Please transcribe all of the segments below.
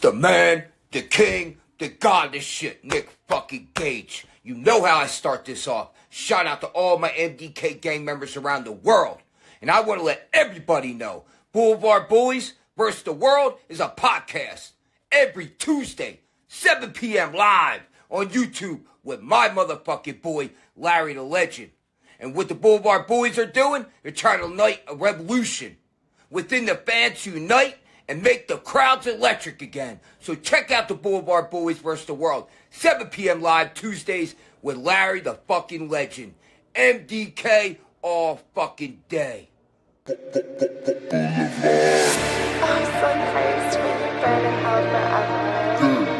The man, the king, the god, this shit, Nick fucking Gage. You know how I start this off. Shout out to all my MDK gang members around the world. And I want to let everybody know, Blvd Bullies versus the World is a podcast. Every Tuesday, 7 p.m. live on YouTube with my motherfucking boy, Larry the Legend. And what the Blvd Bullies are doing, they're trying to ignite a revolution. Within the fans unite and make the crowds electric again. So check out the Blvd Bullies vs. the World. 7 p.m. live Tuesdays with Larry the fucking Legend. MDK all fucking day. I'm so close to make you burn in hell forever.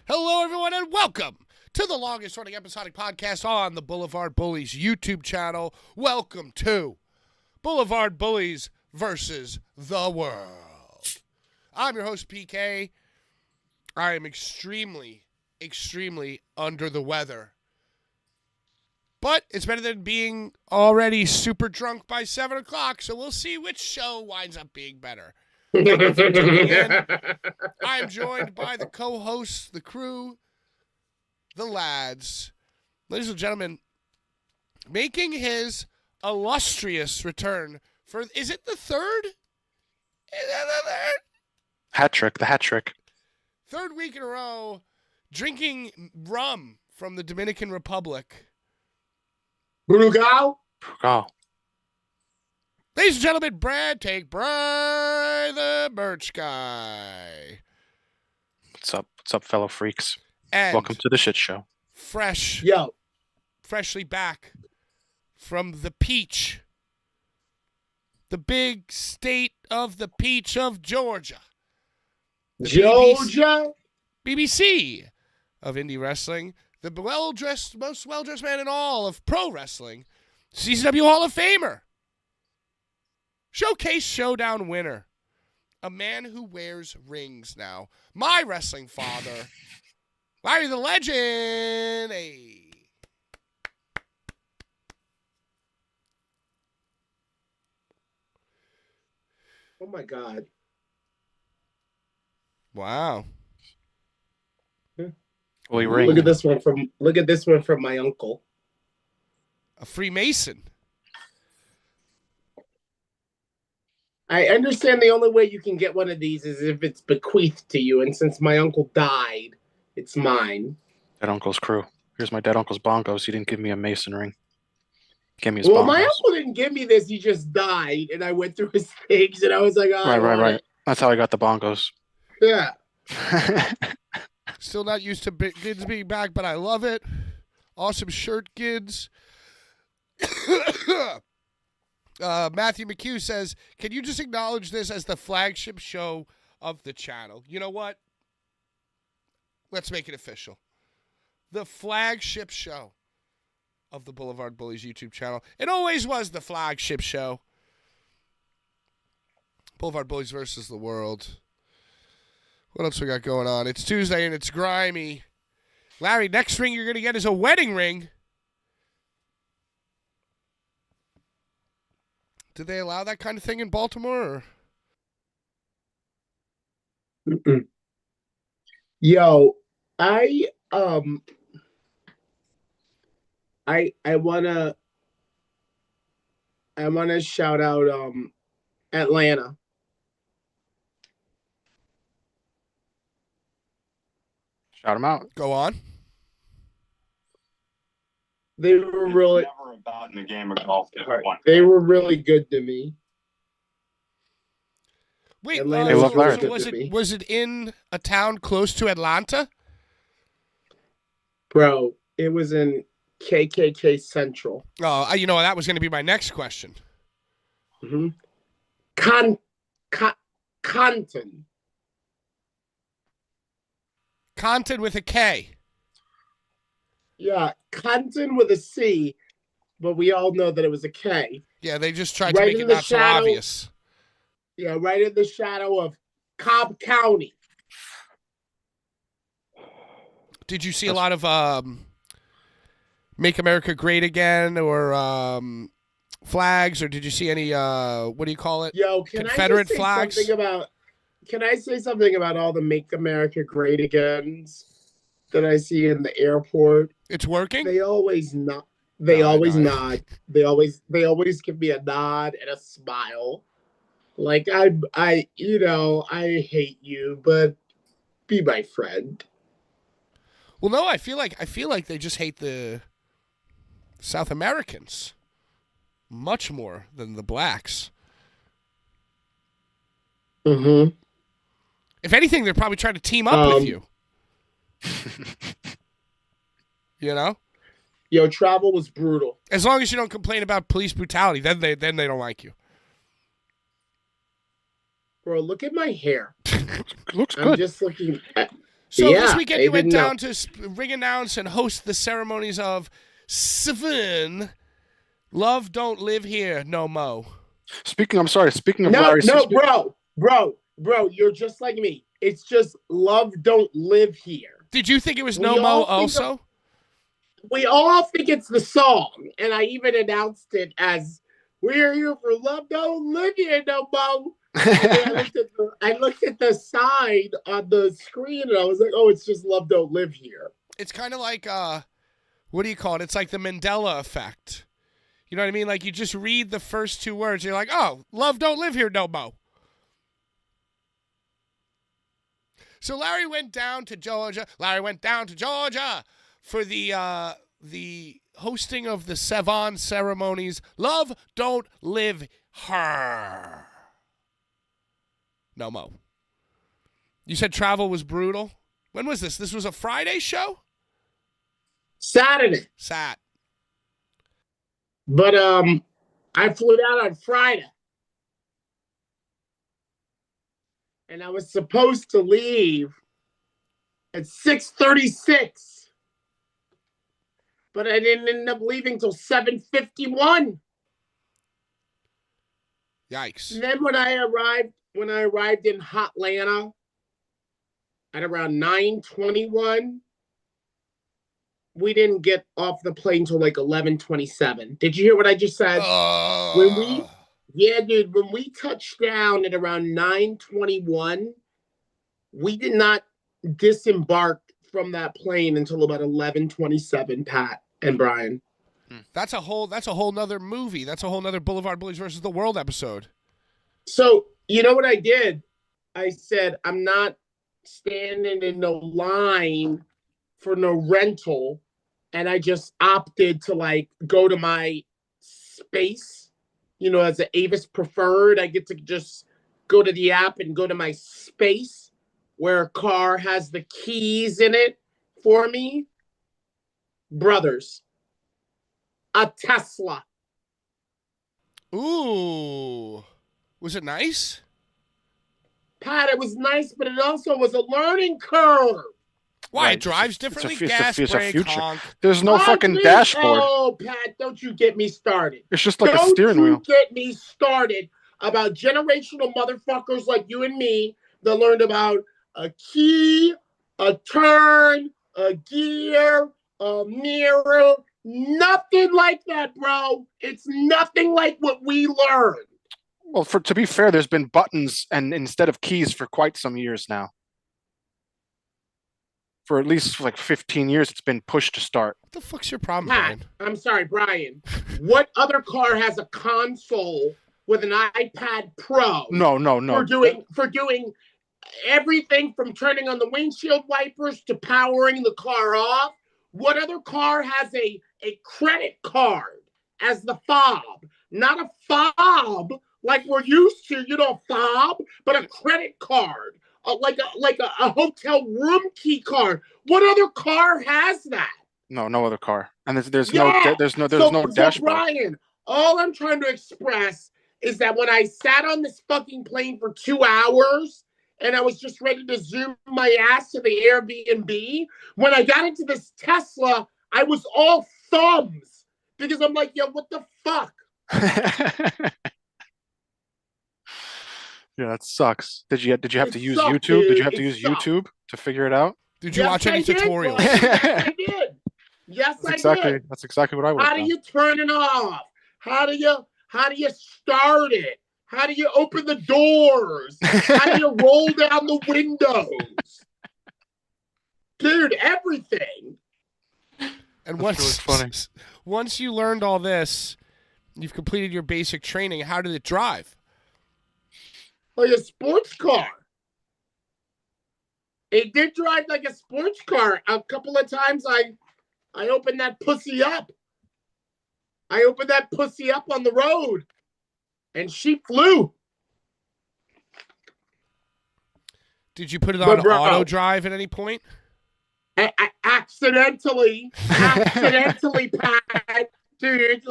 Hello, everyone, and welcome to the longest running episodic podcast on the Blvd Bullies YouTube channel. Welcome to Blvd Bullies versus the World. I'm your host, PK. I am extremely under the weather. But it's better than being already super drunk by 7 o'clock, so we'll see which show winds up being better. Thank you for tuning in. I'm joined by the co-hosts, the crew, the lads. Ladies and gentlemen, making his illustrious return for, is it the third? Is that the third? The hat trick. Third week in a row, drinking rum from the Dominican Republic. Brugal? Oh, Ladies and gentlemen, Brad the merch guy. what's up? What's up, fellow freaks? And Welcome to the shit show. freshly back from the peach. The big state of the peach of Georgia. Georgia? BBC of indie wrestling. The most well-dressed man in all of pro wrestling. CCW Hall of Famer. Showcase Showdown winner. A man who wears rings now. My wrestling father. Larry the Legend. Hey. Oh my God. Wow. Holy ring. Look at this one from my uncle. A Freemason. I understand the only way you can get one of these is if it's bequeathed to you, and since my uncle died, it's mine. Dead uncle's crew. Here's my dead uncle's bongos. He didn't give me a mason ring. He gave me his Well, bongos. my uncle didn't give me this. He just died, and I went through his things, and I was like, oh, Right. That's how I got the bongos. Yeah. Still not used to Gids being back, but I love it. Awesome shirt, Gids. Matthew McHugh says, can you just acknowledge this as the flagship show of the channel? You know what? Let's make it official. The flagship show of the Blvd Bullies YouTube channel. It always was the flagship show. Blvd Bullies versus the World. What else we got going on? It's Tuesday and it's grimy. Larry, next ring you're going to get is a wedding ring. Did they allow that kind of thing in Baltimore? Mm-mm. Yo, I wanna shout out Atlanta. Shout him out. Go on. They were really never about in a game of golf. they were really good to me. Wait, Atlanta was really good was to me. it in a town close to Atlanta? Bro, it was in KKK Central. Oh, you know, that was going to be my next question. Mm-hmm. Compton. Compton with a K. Yeah, Compton with a C, but we all know that it was a K. Yeah, they just tried to Right make in it the not so shadow. obvious. Yeah, right in the shadow of Cobb County. Did you see a lot of Make America Great Again or flags, or did you see any, what do you call it? Yo, can Confederate I just say flags? can I say something about all the Make America Great Agains that I see in the airport? It's working? They always nod. No, I know. Nod. They always give me a nod and a smile. Like I hate you, but be my friend. Well, no, I feel like they just hate the South Americans much more than the blacks. Mm-hmm. If anything, they're probably trying to team up with you. You know? Yo, travel was brutal. As long as you don't complain about police brutality, then they don't like you. Bro, look at my hair. Looks I'm good. just looking at... So Yeah, this weekend I you went didn't know. down to ring announce and host the ceremonies of Seven. Love don't live here no mo. Speaking of No, Larry, bro, you're just like me. It's just love don't live here. Did you think it was We no mo all think also? We all think it's the song, and I even announced it as "We're here for love don't live here no mo." And then I looked at the sign on the screen, and I was like, "Oh, it's just love don't live here." It's kind of like what do you call it? It's like the Mandela effect. You know what I mean? Like you just read the first two words, you're like, "Oh, love don't live here no mo." So Larry went down to Georgia. For the hosting of the Sevan ceremonies. Love don't live her no mo. You said travel was brutal. When was this? This was a Friday show? Saturday, Sat. but I flew out on Friday, and I was supposed to leave at 6:36, but I didn't end up leaving till 7:51. Yikes. And then when I arrived in Hotlanta at around 9:21, we didn't get off the plane till like 11:27. Did you hear what I just said? When we touched down at around 9:21, we did not disembark from that plane until about 11:27, Pat and Brian. That's a whole nother movie. That's a whole nother Blvd Bullies versus the World episode. So, you know what I did? I said, I'm not standing in no line for no rental. And I just opted to like go to my space, as an Avis preferred. I get to just go to the app and go to my space where a car has the keys in it for me. Brothers, a Tesla. Ooh. Was it nice? Pat, it was nice, but it also was a learning curve. Why? Right. It drives It's a differently? fu- it's a Gas, fu- it's a brake, future. honk. There's no fucking Please, dashboard. Oh, Pat, don't you get me started. It's just like a Don't steering you wheel. get me started about generational motherfuckers like you and me that learned about a key, a turn, a gear, a mirror. Nothing like that, bro. It's nothing like what we learned. Well, to be fair, there's been buttons and instead of keys for quite some years now. For at least like 15 years, it's been push to start. What the fuck's your problem, Pat, Brian? I'm sorry, Brian. What other car has a console with an iPad Pro? No. For doing everything from turning on the windshield wipers to powering the car off. What other car has a credit card as the fob? Not a fob like we're used to, fob, but a credit card, like a hotel room key card. What other car has that? No other car. And there's Yeah. no So dashboard. Brian, all I'm trying to express is that when I sat on this fucking plane for 2 hours and I was just ready to zoom my ass to the Airbnb, when I got into this Tesla, I was all thumbs because I'm like, yo, what the fuck? Yeah, that sucks. Did you have It to use sucked, YouTube? Did you dude. have to It use sucked. YouTube to figure it out? Did you watch any I did, tutorials? Brian. Yes, I did. Yes, I did. That's exactly what I would How have do done. you turn it off? How do you start it? How do you open the doors? How do you roll down the windows? Dude, everything. And That's really funny. once you learned all this, you've completed your basic training. How did it drive? Like a sports car. It did drive like a sports car. A couple of times I opened that pussy up. I opened that pussy up on the road. And she flew. Did you put it But on bro- auto drive at any point? I accidentally, Pat, dude,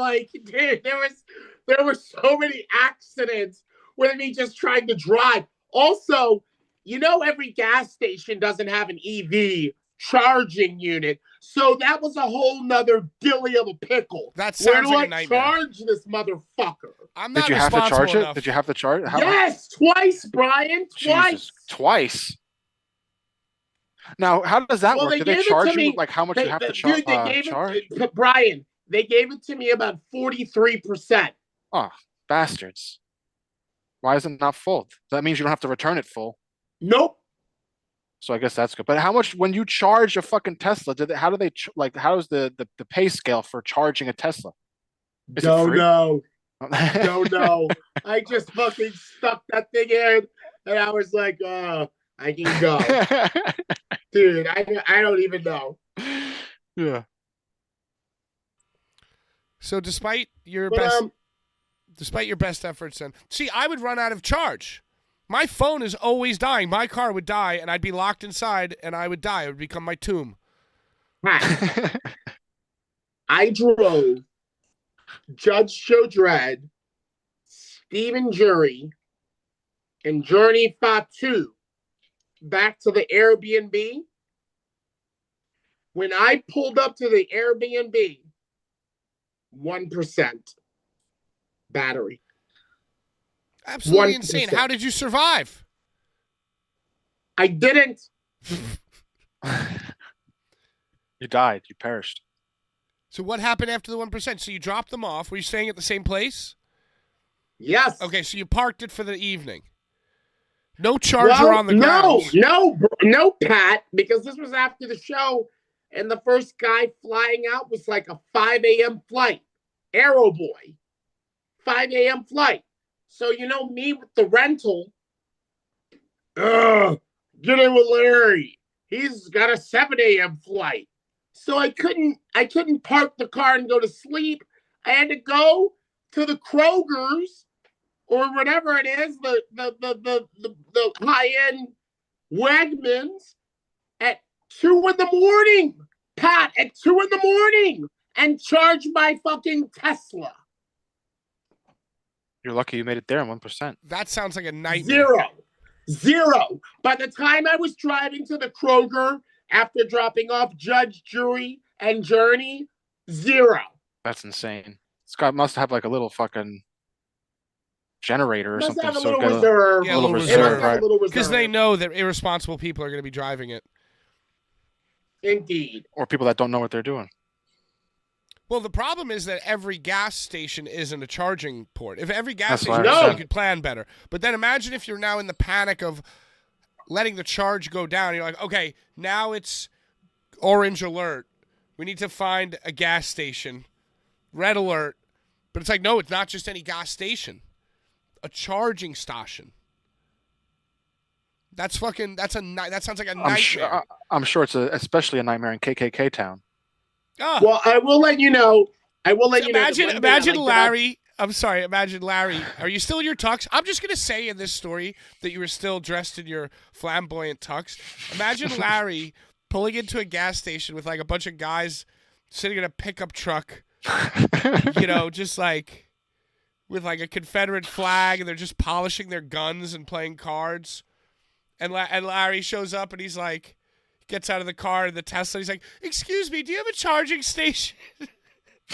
there were so many accidents with me just trying to drive. Also, every gas station doesn't have an EV charging unit, so that was a whole nother dilly of a pickle. That Where sounds do like a I nightmare. charge this motherfucker? I'm not Did you have to responsible charge it? enough. Did you have to charge? Yes, twice, Brian, twice. Jesus, twice. Now, how does that Well, work? they Do they gave it charge to you me- like how much you have to Dude, they gave charge? it, Brian. They gave it to me about 43%. Oh, bastards! Why is it not full? That means you don't have to return it full. Nope. So I guess that's good. But how much when you charge a fucking Tesla? How do they how's the pay scale for charging a Tesla? Is it Don't free? know. Don't know. I just fucking stuck that thing in, and I was like, I can go, dude. I don't even know. Yeah. So despite your But best efforts, and see, I would run out of charge. My phone is always dying. My car would die, and I'd be locked inside, and I would die. It would become my tomb. Pat, I drove Judge Joe Dredd, Stephen Jury, and Journey Fatu back to the Airbnb. When I pulled up to the Airbnb, 1% battery. Absolutely 1%. insane. How did you survive? I didn't. You died. You perished. So what happened after the 1%? So you dropped them off. Were you staying at the same place? Yes. Okay, so you parked it for the evening. No charger on the ground. No, Pat, because this was after the show, and the first guy flying out was like a 5 a.m. flight. Arrow Boy. 5 a.m. flight. So, me with the rental. Get in with Larry. He's got a 7 a.m. flight. So I couldn't park the car and go to sleep. I had to go to the Kroger's or whatever it is, the high-end Wegmans at 2 in the morning. Pat, at 2 in the morning, and charge my fucking Tesla. You're lucky you made it there in 1%. That sounds like a nightmare. Zero. By the time I was driving to the Kroger after dropping off Judge, Jury, and Journey, 0. That's insane. This guy must have like a little fucking generator or Must something. have a So little get reserve. Yeah, a little little It must reserve, have a right? little reserve. Because they know that irresponsible people are going to be driving it. Indeed. Or people that don't know what they're doing. Well, the problem is that every gas station isn't a charging port. If every gas That's what station I was, said. you could plan better. But then imagine if you're now in the panic of letting the charge go down. You're like, okay, now it's orange alert. We need to find a gas station. Red alert. But it's like, no, it's not just any gas station. A charging station. That sounds like a nightmare. I'm sure it's especially a nightmare in KKK town. Ah. Well, I will let you know. that one day I Imagine like that Larry. I'm sorry. Imagine Larry. Are you still in your tux? I'm just gonna say in this story that you were still dressed in your flamboyant tux. Imagine Larry pulling into a gas station with like a bunch of guys sitting in a pickup truck, just like with like a Confederate flag, and they're just polishing their guns and playing cards. And Larry shows up, and he's like, gets out of the car in the Tesla. He's like, "Excuse me, do you have a charging station?"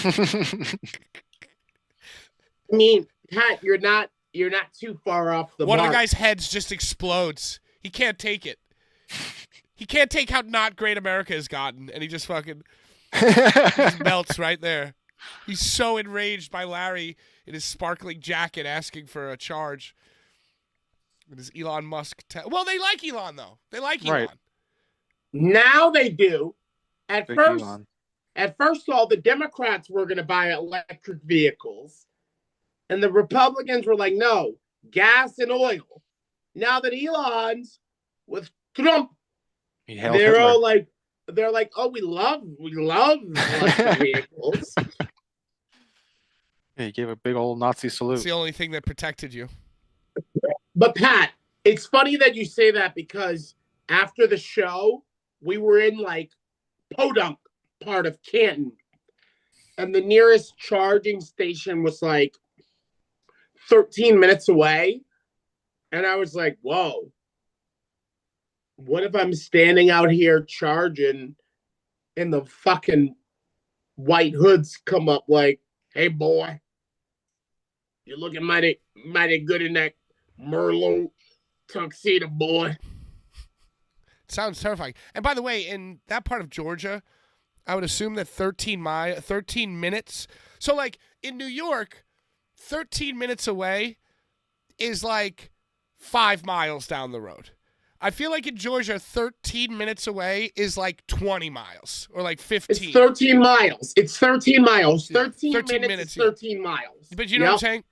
I mean, Pat, you're not too far off the One mark. of the guy's heads just explodes. He can't take it. He can't take how not great America has gotten, and he just fucking just melts right there. He's so enraged by Larry in his sparkling jacket asking for a charge. With his Elon Musk. Well, they like Elon, though. They like Elon. Right. Now they do. At Big first, Elon. all the Democrats were going to buy electric vehicles, and the Republicans were like, "No, gas and oil." Now that Elon's with Trump, He hailed they're Hitler. all like, "Oh, we love electric vehicles." Yeah, he gave a big old Nazi salute. It's the only thing that protected you. But Pat, it's funny that you say that because after the show, we were in like Podunk part of Canton, and the nearest charging station was like 13 minutes away. And I was like, whoa, what if I'm standing out here charging and the fucking white hoods come up like, "Hey boy, you're looking mighty good in that Merlot tuxedo, boy." Sounds terrifying. And by the way, in that part of Georgia, I would assume that 13 minutes. So like in New York, 13 minutes away is like 5 miles down the road. I feel like in Georgia, 13 minutes away is like 20 miles or like 15. It's 13 miles. It's 13 miles. Yeah, 13 minutes is yeah. 13 miles. But you know what I'm saying?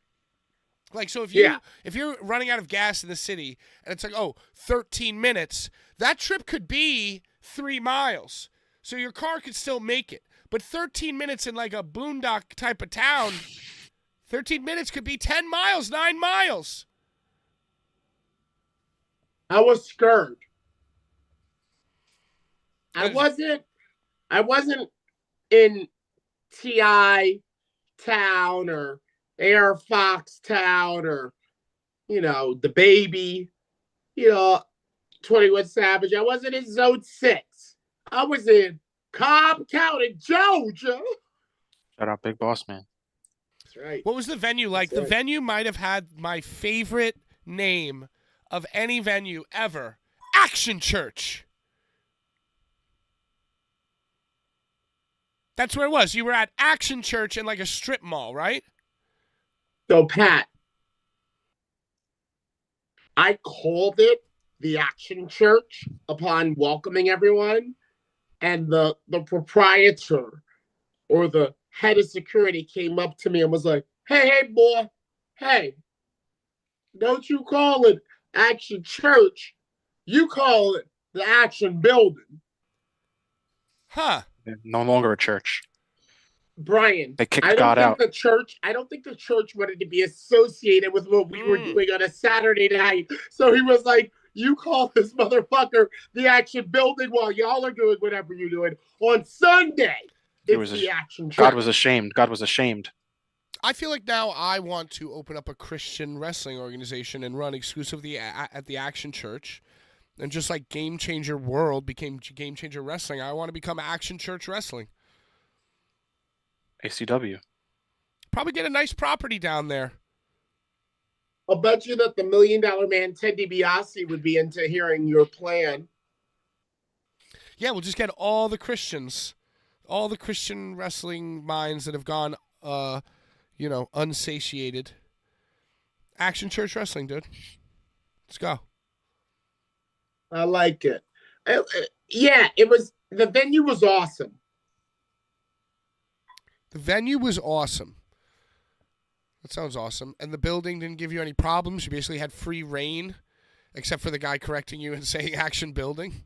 Like, so if you're running out of gas in the city and it's like, 13 minutes, that trip could be 3 miles. So your car could still make it. But 13 minutes in like a boondock type of town, 13 minutes could be 10 miles, 9 miles. I was scared. I wasn't in TI town or Air Fox town or, the baby, 21 Savage. I wasn't in Zone 6. I was in Cobb County, Georgia. Shout out Big Boss Man. That's right. What was the venue like? That's The right. venue might have had my favorite name of any venue ever. Action Church. That's where it was. You were at Action Church in like a strip mall, right? So, Pat, I called it the Action Church upon welcoming everyone, and the proprietor or the head of security came up to me and was like, hey, boy, hey, don't you call it Action Church. You call it the Action Building. Huh. No longer a church. Brian, They kicked I don't God think out. I don't think the church wanted to be associated with what we were doing on a Saturday night. So he was like, you call this motherfucker the Action Building while y'all are doing whatever you're doing. On Sunday, it's the Action Church. God was ashamed. God was ashamed. I feel like now I want to open up a Christian wrestling organization and run exclusively at the Action Church. And just like Game Changer World became Game Changer Wrestling, I want to become Action Church Wrestling. ACW. Probably get a nice property down there. I'll bet you that the $1 Million Man, Ted DiBiase, would be into hearing your plan. Yeah, we'll just get all the Christians, all the Christian wrestling minds that have gone, unsatiated. Action Church Wrestling, dude. Let's go. I like it. The venue was awesome. The venue was awesome. That sounds awesome. And the building didn't give you any problems. You basically had free reign, except for the guy correcting you and saying Action Building.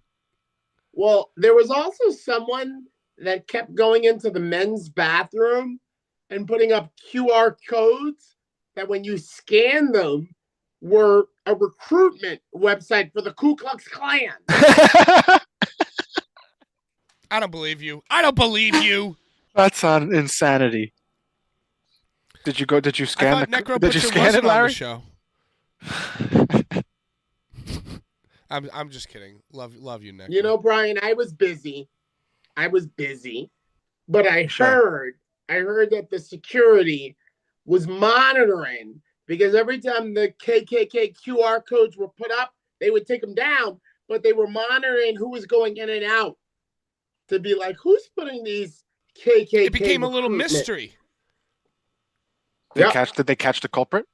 Well, there was also someone that kept going into the men's bathroom and putting up QR codes that when you scan them were a recruitment website for the Ku Klux Klan. I don't believe you. I don't believe you. That's on insanity. Did you go? Did you I scan thought Necro Did you Butcher scan wasn't it, on the Larry? show. I'm just kidding. Love you, Necro. You know, Brian, I was busy. But I Sure. heard that the security was monitoring because every time the KKK QR codes were put up, they would take them down, but they were monitoring who was going in and out to be like, who's putting these KKK? It became a little recruitment? mystery. Yep. Did they catch the culprit?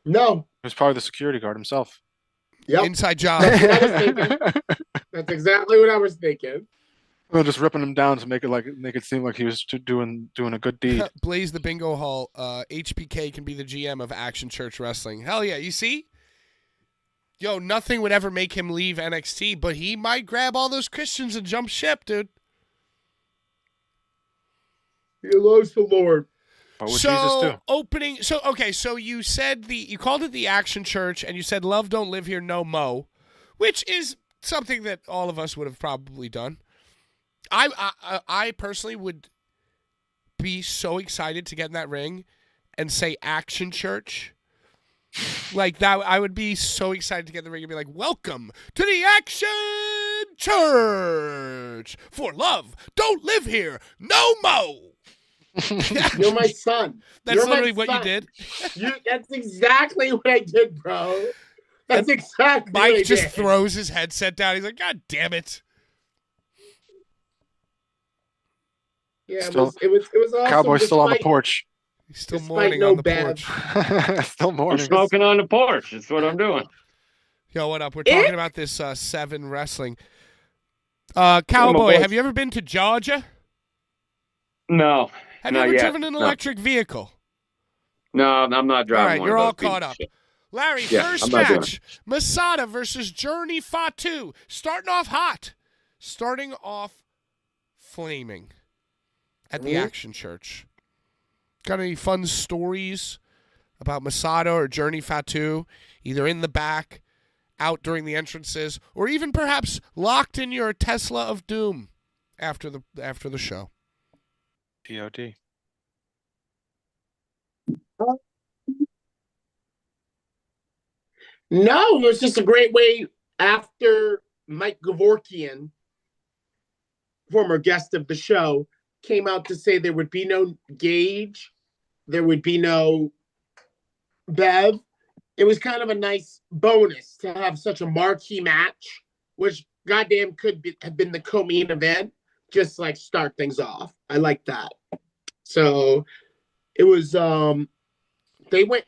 No. It was probably the security guard himself. Yep. Inside job. That's exactly what I was thinking. Well, just ripping him down to make it seem like he was doing a good deed. Blaze the bingo hall. HBK can be the GM of Action Church Wrestling. Hell yeah! You see, yo, nothing would ever make him leave NXT, but he might grab all those Christians and jump ship, dude. He loves the Lord. What would Jesus do? Opening. So okay. So you said you called it the Action Church, and you said "Love don't live here, no mo," which is something that all of us would have probably done. I personally would be so excited to get in that ring and say Action Church. Like that, I would be so excited to get in the ring and be like, welcome to the Action Church. For love, don't live here, no mo. You're my son. That's You're literally my what you son. did. That's exactly what I did, bro. That's exactly what I Mike just did. throws his headset down. He's like, God damn it. Yeah, Still- it was awesome. Cowboy's still on the despite- porch. He's still Despite mourning no on the Bev. porch. Still I'm morning. smoking on the porch. That's what I'm doing. Yo, what up? We're Eh? talking about this 7 wrestling. Cowboy, boys. have you ever been to Georgia? No, Have you Not ever yet. driven an No. electric vehicle? no, I'm not All driving. right, one you're of all those pieces caught of up. shit. Larry, Yeah, first I'm not doing match, Masada versus Journey Fatu. Starting off hot. Starting off flaming at the Mhm. Action Church. Got any fun stories about Masada or Journey Fatu, either in the back, out during the entrances, or even perhaps locked in your Tesla of Doom after the show? DOD. No, it was just a great way after Mike Gavorkian, former guest of the show, came out to say there would be no Gage, there would be no Bev. It was kind of a nice bonus to have such a marquee match, which goddamn have been the co-main event, just like start things off. I like that. So it was they went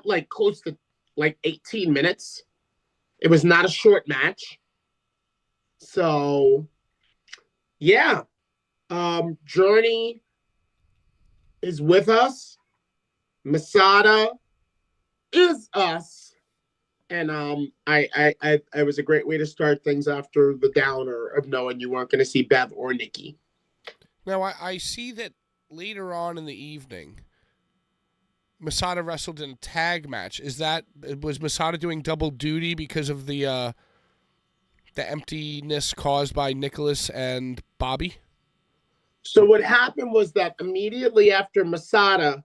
like close to like 18 minutes. It was not a short match. So yeah. Journey is with us. Masada is us. And I was a great way to start things after the downer of knowing you weren't going to see Bev or Nikki. Now, I see that later on in the evening, Masada wrestled in a tag match. Was Masada doing double duty because of the emptiness caused by Nicholas and Bobby? So what happened was that immediately after Masada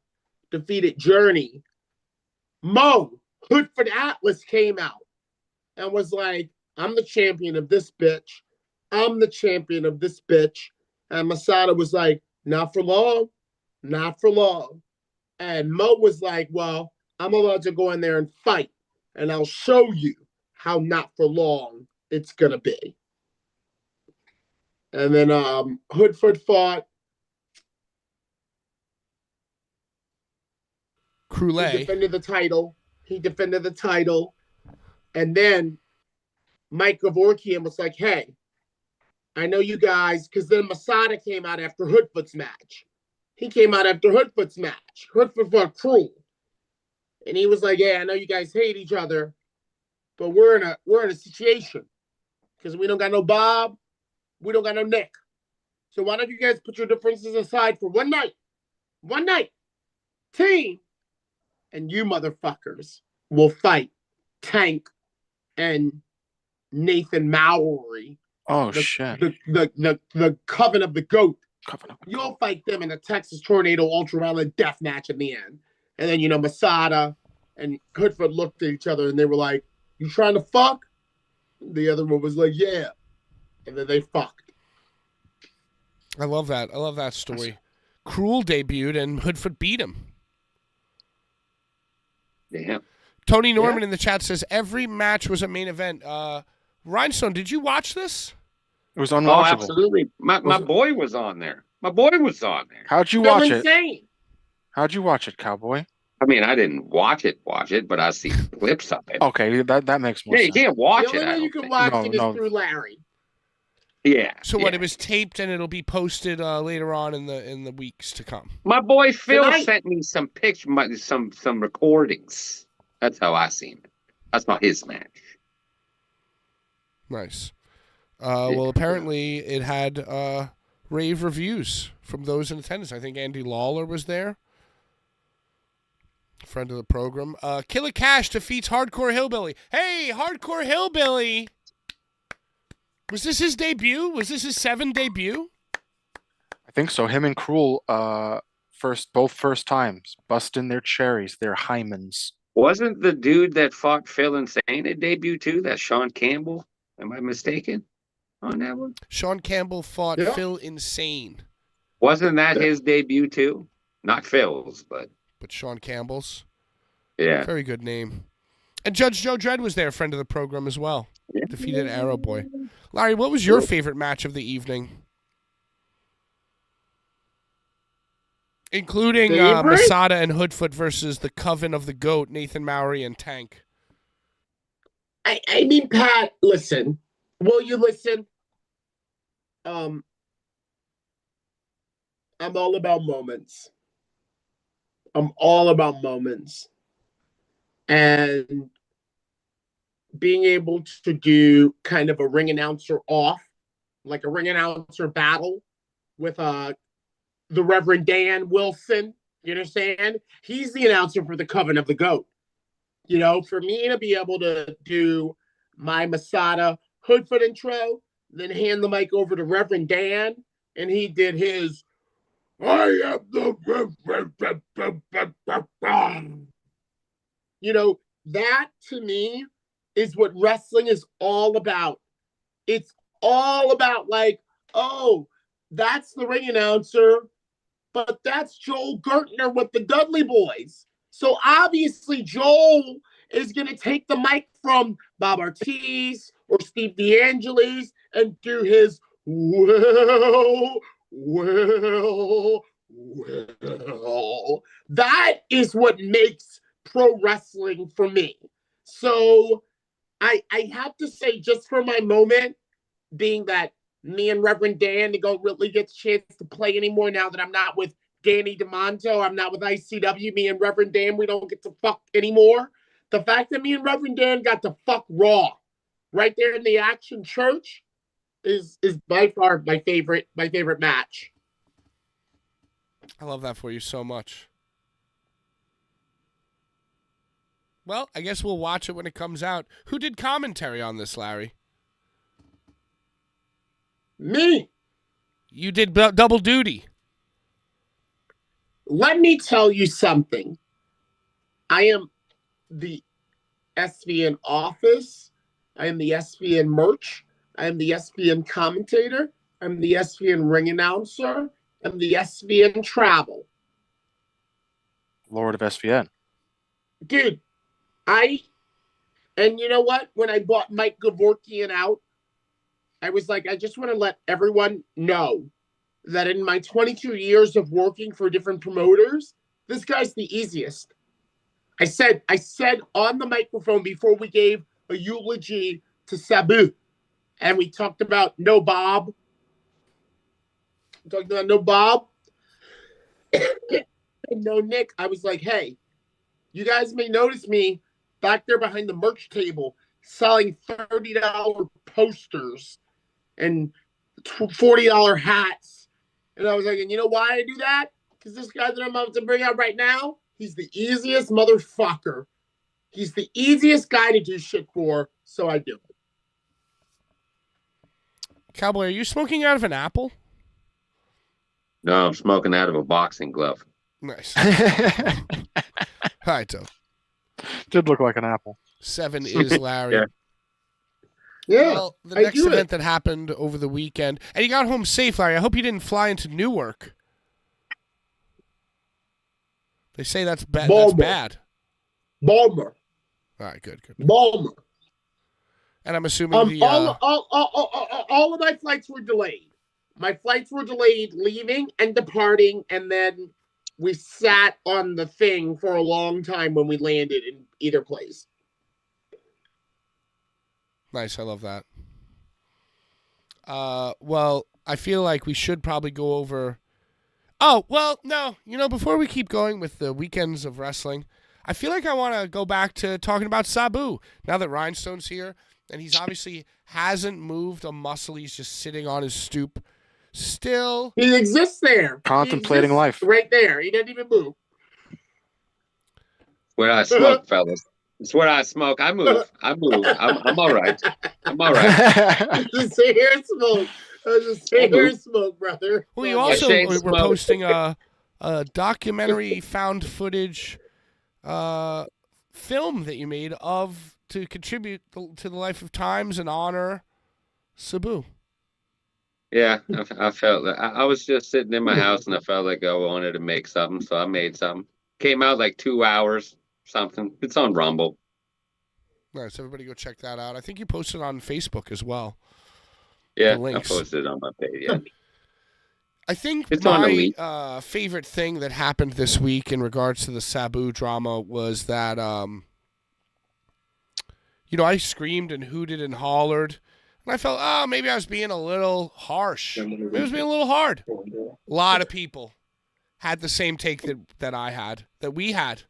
defeated Journey, Mo Hoodford Atlas came out and was like, I'm the champion of this bitch. I'm the champion of this bitch. And Masada was like, not for long, not for long. And Mo was like, well, I'm about to go in there and fight, and I'll show you how not for long it's going to be. And then Hoodford fought. Croulet. He defended the title. And then Mike Gavorkian was like, hey, I know you guys, because then Masada came out after Hoodfoot's match. He came out after Hoodfoot's match. Hoodfoot fought Cruel. And he was like, yeah, I know you guys hate each other, but we're in a situation. Because we don't got no Bob, we don't got no Nick. So why don't you guys put your differences aside for one night? One night. Team. And you motherfuckers will fight Tank and Nathan Mowry. Oh shit. The coven of the goat You'll fight them in a Texas Tornado Ultraviolet death match in the end. And then, Masada and Hoodfoot looked at each other and they were like, "You trying to fuck?" The other one was like, "Yeah." And then they fucked. I love that. I love that story. Cruel debuted and Hoodfoot beat him. Yeah. Tony Norman in the chat says every match was a main event. Rhinestone, did you watch this? It was Oh, unwatchable. absolutely. My boy was on there. My boy was on there. How'd you Still watch it? insane. How'd you watch it, Cowboy? I mean, I didn't watch it, but I see clips of it. Okay, that makes more Yeah, sense. you can't watch The it. only I way you don't can think. watch it is No. through Larry. Yeah. So what? yeah. It was taped and it'll be posted later on in the weeks to come. My boy Phil Tonight. sent me some pictures, some recordings. That's how I seen it. That's not his match. Nice. Well, apparently it had rave reviews from those in attendance. I think Andy Lawler was there. Friend of the program. Killer Cash defeats Hardcore Hillbilly. Hey, Hardcore Hillbilly! Was this his debut? Was this his 7th debut? I think so. Him and Cruel, both first times, busting their cherries, their hymens. Wasn't the dude that fought Phil Insane at debut too? That Sean Campbell? Am I mistaken on that one? Sean Campbell fought Yeah. Phil Insane. Wasn't that his debut too? Not Phil's, but Sean Campbell's. yeah. Very good name. And Judge Joe Dredd was there, friend of the program as well. Yeah. Defeated Arrow Boy. Larry, what was your favorite match of the evening? Including Favorite? Masada and Hoodfoot versus the Coven of the Goat, Nathan Mowry and Tank. I mean, Pat, listen. Will you listen? I'm all about moments. I'm all about moments. And being able to do kind of a ring announcer off, like a ring announcer battle with the Reverend Dan Wilson, you understand? He's the announcer for the Coven of the Goat. For me to be able to do my Masada Hoodfoot intro, then hand the mic over to Reverend Dan, and he did his, "I am the that to me is what wrestling is all about. It's all about like, oh, that's the ring announcer, but that's Joel Gertner with the Dudley Boys. So obviously Joel is going to take the mic from Bob Ortiz or Steve DeAngelis and do his, well. That is what makes pro wrestling for me. So I have to say, just for my moment, being that me and Reverend Dan don't really get the chance to play anymore now that I'm not with Danny DeMonto, I'm not with ICW, me and Reverend Dan, we don't get to fuck anymore. The fact that me and Reverend Dan got to fuck Raw right there in the Action Church is by far my favorite match. I love that for you so much. Well, I guess we'll watch it when it comes out. Who did commentary on this, Larry? Me. You did double duty. Let me tell you something. I am the SVN office. I am the SVN merch. I am the SVN commentator. I'm the SVN ring announcer. I'm the SVN travel. Lord of SVN. Dude, and you know what? When I bought Mike Gavorkian out, I was like, I just want to let everyone know that in my 22 years of working for different promoters, this guy's the easiest. I said on the microphone before we gave a eulogy to Sabu, and we talked about no Bob. Talking about no Bob and no Nick. I was like, hey, you guys may notice me back there behind the merch table selling $30 posters and $40 hats. And I was like, and you know why I do that? Because this guy that I'm about to bring out right now, he's the easiest motherfucker. He's the easiest guy to do shit for, so I do it. Cowboy, are you smoking out of an apple? No, I'm smoking out of a boxing glove. Nice. All right, so Did look like an apple. 7 is Larry. Yeah. Yeah. Well, the I next do it. event that happened over the weekend, and you got home safe, Larry. I hope you didn't fly into Newark. They say that's bad. That's Balmer. bad. Balmer. All right, good. Balmer. And I'm assuming All of my flights were delayed. My flights were delayed leaving and departing, and then we sat on the thing for a long time when we landed in either place. Nice, I love that. Well, I feel like we should probably go over. Oh, well, no. Before we keep going with the weekends of wrestling, I feel like I want to go back to talking about Sabu. Now that Rhinestone's here, and he's obviously hasn't moved a muscle. He's just sitting on his stoop. Still. He exists there. Contemplating He life. exists right there. He didn't even move. What I smoke, fellas. It's what I smoke. I move. I'm all right. I'm all right. Just sit here and smoke. Just sit here and smoke, brother. Well, you also Shane were Smoke. posting a documentary found footage film that you made to contribute to the life of times and honor Sabu. Yeah, I felt that. I was just sitting in my house and I felt like I wanted to make something, so I made something. Came out like 2 hours, something. It's on Rumble. Nice, everybody go check that out. I think you posted on Facebook as well. Yeah, The I links. posted it on my page. Yeah. I think It's on Elite. my favorite thing that happened this week in regards to the Sabu drama was that, I screamed and hooted and hollered. And I felt, maybe I was being a little harsh. Maybe I was being a little hard. A lot of people had the same take that I had, that we had.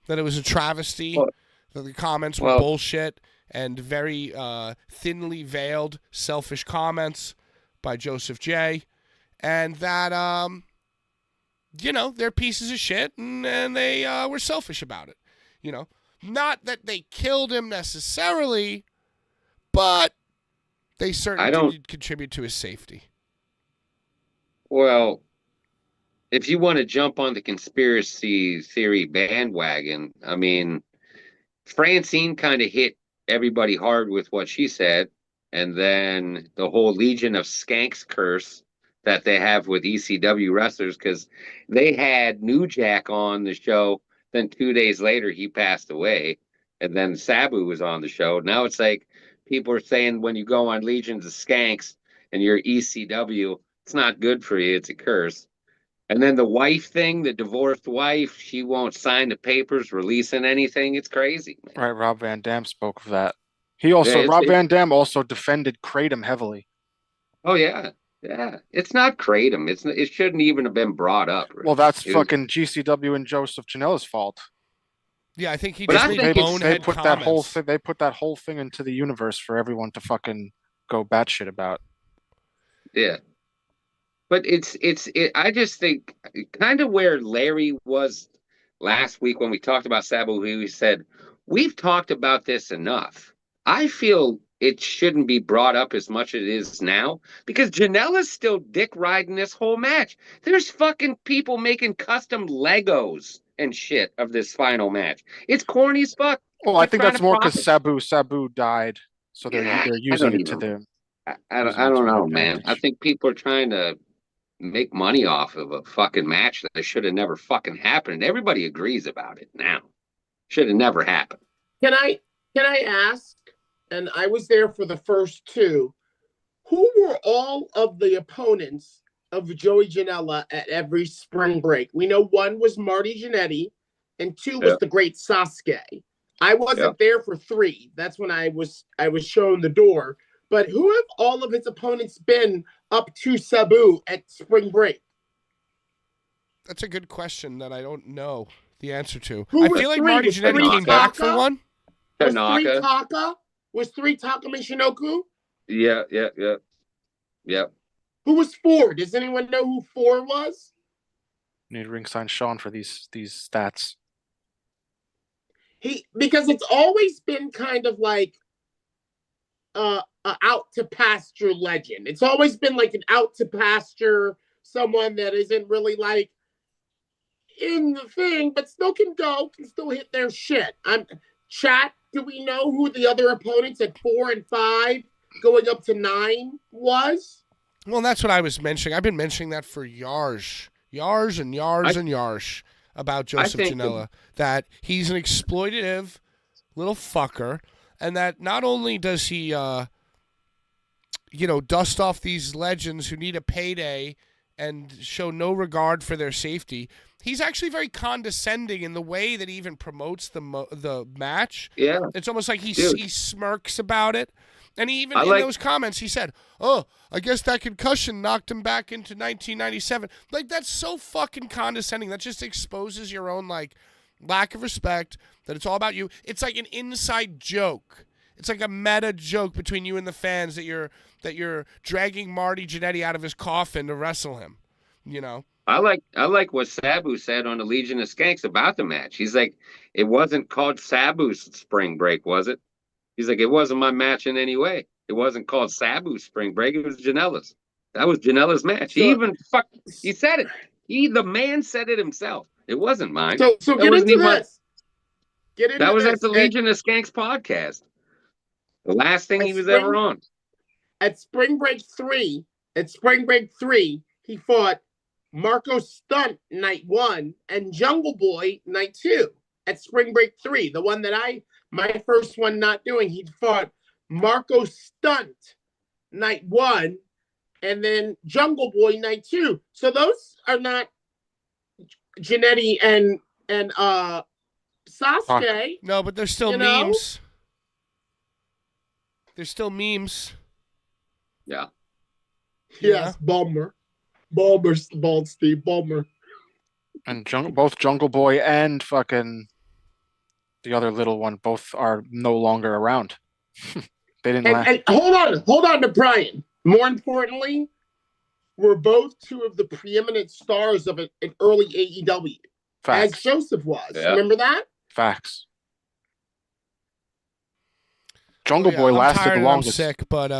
That it was a travesty, that the comments were bullshit, and very thinly veiled, selfish comments by Joseph J. And that, they're pieces of shit, and they were selfish about it. Not that they killed him necessarily, but they certainly did contribute to his safety. Well, if you want to jump on the conspiracy theory bandwagon, I mean, Francine kind of hit everybody hard with what she said, and then the whole Legion of Skanks curse that they have with ECW wrestlers, because they had New Jack on the show, then 2 days later he passed away, and then Sabu was on the show. Now it's like people are saying when you go on Legions of Skanks and you're ECW, it's not good for you, it's a curse. And then the wife thing, the divorced wife, she won't sign the papers releasing anything. It's crazy, man. Right, Rob Van Dam spoke of that. Rob Van Dam also defended Kratom heavily. Oh yeah, yeah. It's not Kratom. It shouldn't even have been brought up. Really. Well, that's fucking GCW and Joseph Janela's fault. Yeah, I think he But just I made think bonehead They put comments. that whole thing into the universe for everyone to fucking go batshit about. Yeah. But I just think kind of where Larry was last week when we talked about Sabu, he said, we've talked about this enough. I feel it shouldn't be brought up as much as it is now because Janela's still dick riding this whole match. There's fucking people making custom Legos and shit of this final match. It's corny as fuck. Well, I think that's more because Sabu died, so they're using it to them. I don't know, man. I think people are trying to make money off of a fucking match that should have never fucking happened. Everybody agrees about it now. Should have never happened. Can I ask, and I was there for the first two, who were all of the opponents of Joey Janela at every spring break? We know one was Marty Jannetty, and two was the great Sasuke. I wasn't there for three. That's when I was shown the door. But who have all of his opponents been up to Sabu at spring break? That's a good question that I don't know the answer to. Who I was feel like three? Marty Was Jannetty three came back Taka? for one. Tanaka. Was three Taka Michinoku? Yeah. Who was four? Does anyone know who four was? Need ringside Sean for these stats. Because it's always been kind of like out to pasture legend. It's always been like an out to pasture someone that isn't really like in the thing, but still can still hit their shit. Chat, do we know who the other opponents at 4 and 5 going up to 9 was? Well, that's what I was mentioning. I've been mentioning that for yars about Joseph Janela, that he's an exploitative little fucker, and that not only does he, dust off these legends who need a payday and show no regard for their safety, he's actually very condescending in the way that he even promotes the match. Yeah. It's almost like he smirks about it. And he even, in those comments, he said, "Oh, I guess that concussion knocked him back into 1997. Like, that's so fucking condescending. That just exposes your own, like, lack of respect, that it's all about you. It's like an inside joke. It's like a meta joke between you and the fans that you're dragging Marty Jannetty out of his coffin to wrestle him, you know? I like what Sabu said on the Legion of Skanks about the match. He's like, it wasn't called Sabu's Spring Break, was it? He's like, it wasn't my match in any way. It wasn't called Sabu's Spring Break. It was Janela's. That was Janela's match. He said it. The man said it himself. It wasn't mine. So get into this. That was at the Legion of Skanks podcast. The last thing he was ever on. At Spring Break 3, he fought Marco Stunt night 1 and Jungle Boy night 2. At Spring Break 3, the one that my first one not doing, he fought Marco Stunt night 1 and then Jungle Boy night 2. So those are not Jannetty and Sasuke. No, but there's still memes. There's still memes. Yeah. Yes, Bald Steve, Bulmer. And both Jungle Boy and fucking the other little one both are no longer around. They didn't last. And hold on to Brian. More importantly, we're both two of the preeminent stars of an early AEW. Facts. As Joseph was. Yeah. Remember that? Facts. Jungle Boy lasted the longest. I'm sick, but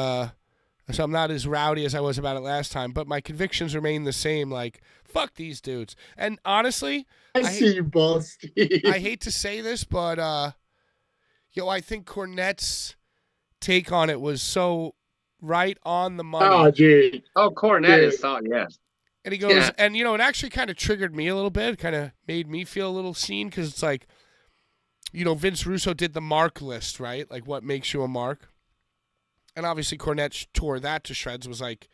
so I'm not as rowdy as I was about it last time. But my convictions remain the same. Like, fuck these dudes. And honestly, I see you, boss, Steve. I hate to say this, but I think Cornette's take on it was so right on the money. Oh, gee. Oh, Cornette is solid, yes. And he goes, and it actually kind of triggered me a little bit. Kind of made me feel a little seen, because it's like, Vince Russo did the mark list, right? Like, what makes you a mark? And obviously Cornette tore that to shreds, was like,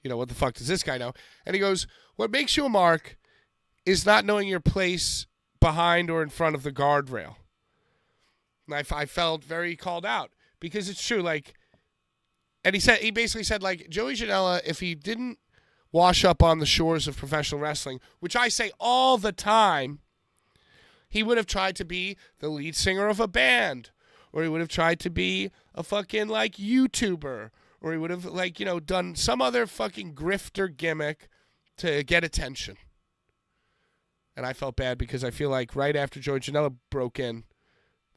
what the fuck does this guy know? And he goes, what makes you a mark is not knowing your place behind or in front of the guardrail. And I felt very called out, because it's true. Like, and he basically said, like, Joey Janela, if he didn't wash up on the shores of professional wrestling, which I say all the time, he would have tried to be the lead singer of a band, or he would have tried to be a fucking, like, YouTuber, or he would have, like, done some other fucking grifter gimmick to get attention. And I felt bad, because I feel like right after Joey Janela broke in,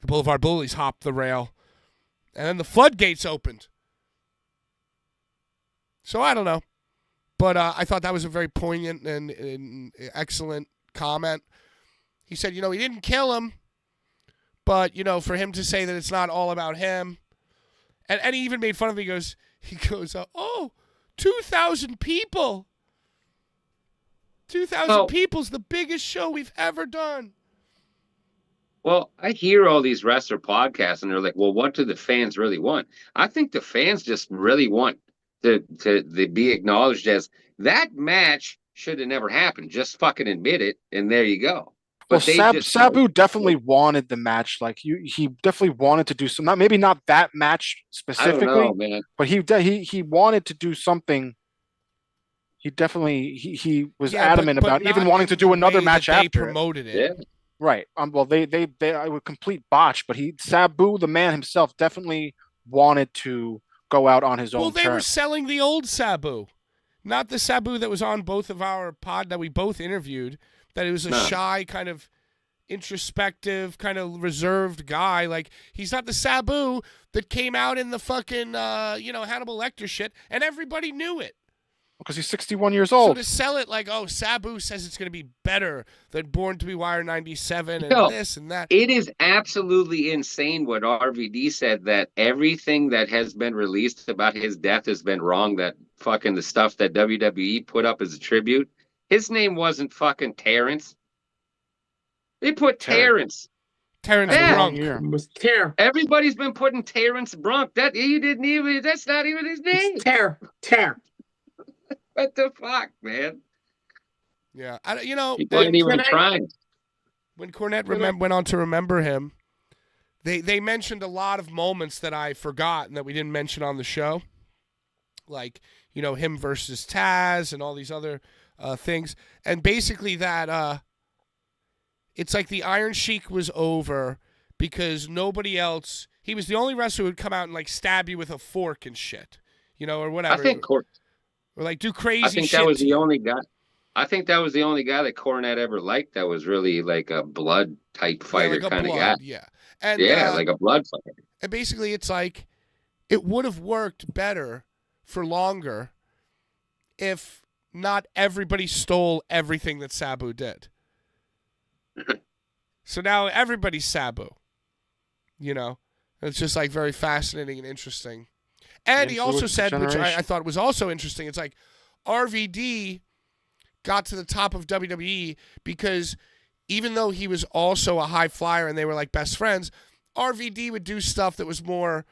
the Blvd Bullies hopped the rail, and then the floodgates opened. So I don't know. But I thought that was a very poignant and excellent comment. He said, he didn't kill him, but, for him to say that it's not all about him. And he even made fun of me. He goes, 2,000 people. 2,000 people's the biggest show we've ever done. Well, I hear all these wrestler podcasts, and they're like, well, what do the fans really want? I think the fans just really want to be acknowledged as, that match should have never happened. Just fucking admit it, and there you go. Well, Sabu definitely wanted the match. Like, he definitely wanted to do some. Maybe not that match specifically, I don't know, man. But he wanted to do something. He definitely he was adamant about even wanting to do another match after. They promoted it. Yeah. Right. Well, they were complete botch, but Sabu, the man himself, definitely wanted to go out on his own. Well, they terms. were selling the old Sabu, not the Sabu that was on both of our pod that we both interviewed. That it was a shy, kind of introspective, kind of reserved guy. Like, he's not the Sabu that came out in the fucking, Hannibal Lecter shit, and everybody knew it. Because he's 61 years So old. to sell it like, oh, Sabu says it's going to be better than Born to Be Wired 97 and No, this and that. it is absolutely insane what RVD said, that everything that has been released about his death has been wrong. That fucking the stuff that WWE put up as a tribute. His name wasn't fucking Terrence. They put Terrence. Terrence Yeah. Brunk. Year. It was Tear. Everybody's been putting Terrence Brunk. That he didn't even. That's not even his name. It's Tear. What the fuck, man? Yeah. People ain't even trying. When Cornette went on to remember him, they mentioned a lot of moments that I forgot and that we didn't mention on the show. Like, him versus Taz and all these other things. And basically that it's like the Iron Sheik was over because nobody else, he was the only wrestler who would come out and like stab you with a fork and shit, or whatever. I think or like do crazy I think shit. that was the only guy. I think that was the only guy that Cornette ever liked. That was really like a blood type fighter like kind of blood, guy. Yeah. And like a blood fighter. And basically it's like it would have worked better for longer if not everybody stole everything that Sabu did. So now everybody's Sabu. It's just like very fascinating and interesting. And he also said, which I thought was also interesting, it's like RVD got to the top of WWE because even though he was also a high flyer and they were like best friends, RVD would do stuff that was more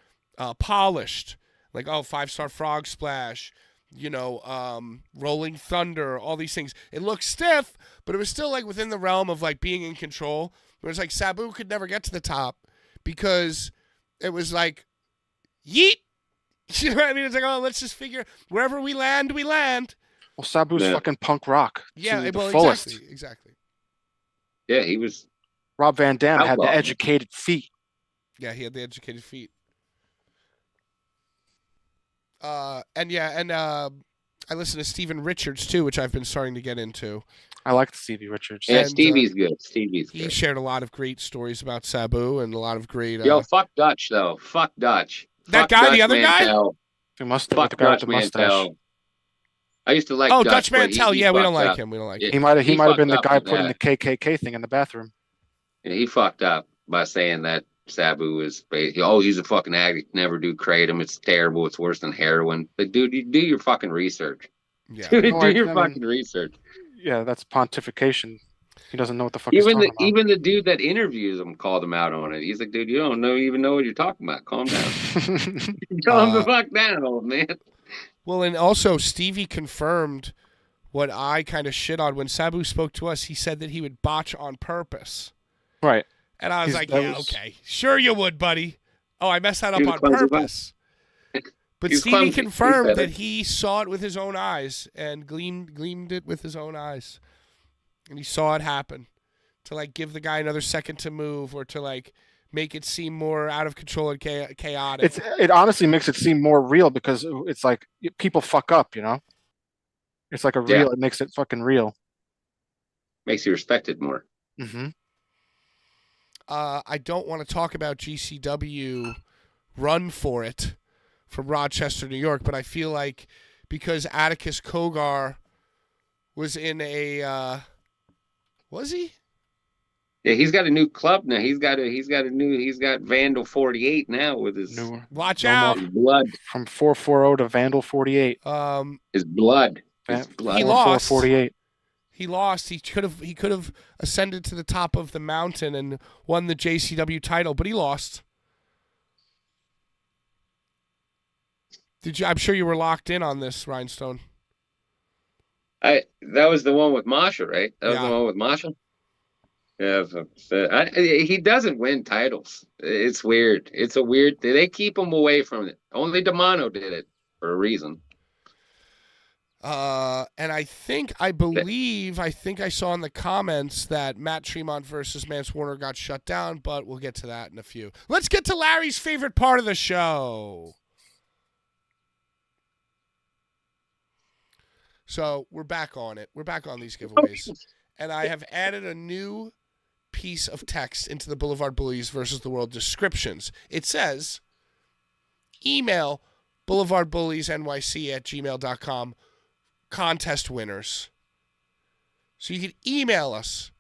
polished. Like, 5-star frog splash, rolling thunder, all these things. It looked stiff, but it was still like within the realm of like being in control. Whereas like Sabu could never get to the top because it was like, yeet. You know what I mean? It's like, let's just figure wherever we land, we land. Well, Sabu's fucking punk rock. Yeah, to the well, fullest. exactly. Yeah, he was. Rob Van Dam had Outlaw. the educated feet. Yeah, he had the educated feet. I listen to Steven Richards too, which I've been starting to get into. I like Stevie Richards. Yeah, And, Stevie's good. Stevie's He good. shared a lot of great stories about Sabu and a lot of great. Yo, fuck Dutch though. Fuck Dutch. That Fuck guy, Dutch the other guy? Mantel. The mustache, Fuck the guy with Dutch the mustache. Mantel. I used to like. Dutch but Mantel. he Yeah, we don't fucked like up. him. We don't like Yeah, him. He might have fucked been the up guy with putting that. the KKK thing in the bathroom. Yeah, he fucked up by saying that Sabu was. He's a fucking addict. Never do kratom. It's terrible. It's worse than heroin. Like, dude, you do your fucking research. Yeah. Do No, your I mean, fucking research. Yeah, that's pontifification. He doesn't know what the fuck he's Even talking about. even the dude that interviews him called him out on it. He's like, dude, you don't even know what you're talking about. Calm down. Calm the fuck down, old man. Well, and also Stevie confirmed what I kind of shit on when Sabu spoke to us. He said that he would botch on purpose, Right. and I was like, okay, sure you would, buddy. Oh, I messed that up He was on clumsy, purpose. But He's Stevie clumsy. confirmed He said that it. he saw it with his own eyes and gleamed it with his own eyes, and he saw it happen to like give the guy another second to move or to like make it seem more out of control and chaotic. It honestly makes it seem more real because it's like people fuck up, It's like a real. Yeah. It makes it fucking real. Makes you respect it more. Mm-hmm. I don't want to talk about GCW Run For It from Rochester, New York, but I feel like because Atticus Kogar was in a was he? Yeah, he's got a new club now. He's got Vandal 48 now with his Watch No out. his blood. From 440 to Vandal 48. His blood. His Van- blood. He lost. 448. He lost. He could have ascended to the top of the mountain and won the JCW title, but he lost. I'm sure you were locked in on this, Rhinestone. That was the one with Masha, right? That was Yeah. the one with Masha. Yeah, he doesn't win titles. It's weird. It's a weird. They keep him away from it. Only Demano did it for a reason. And I believe I saw in the comments that Matt Tremont versus Mance Warner got shut down, but we'll get to that in a few. Let's get to Larry's favorite part of the show. So we're back on it. We're back on these giveaways. And I have added a new piece of text into the Blvd Bullies versus the World descriptions. It says, email blvdbulliesnyc@gmail.com contest winners. So you could email us,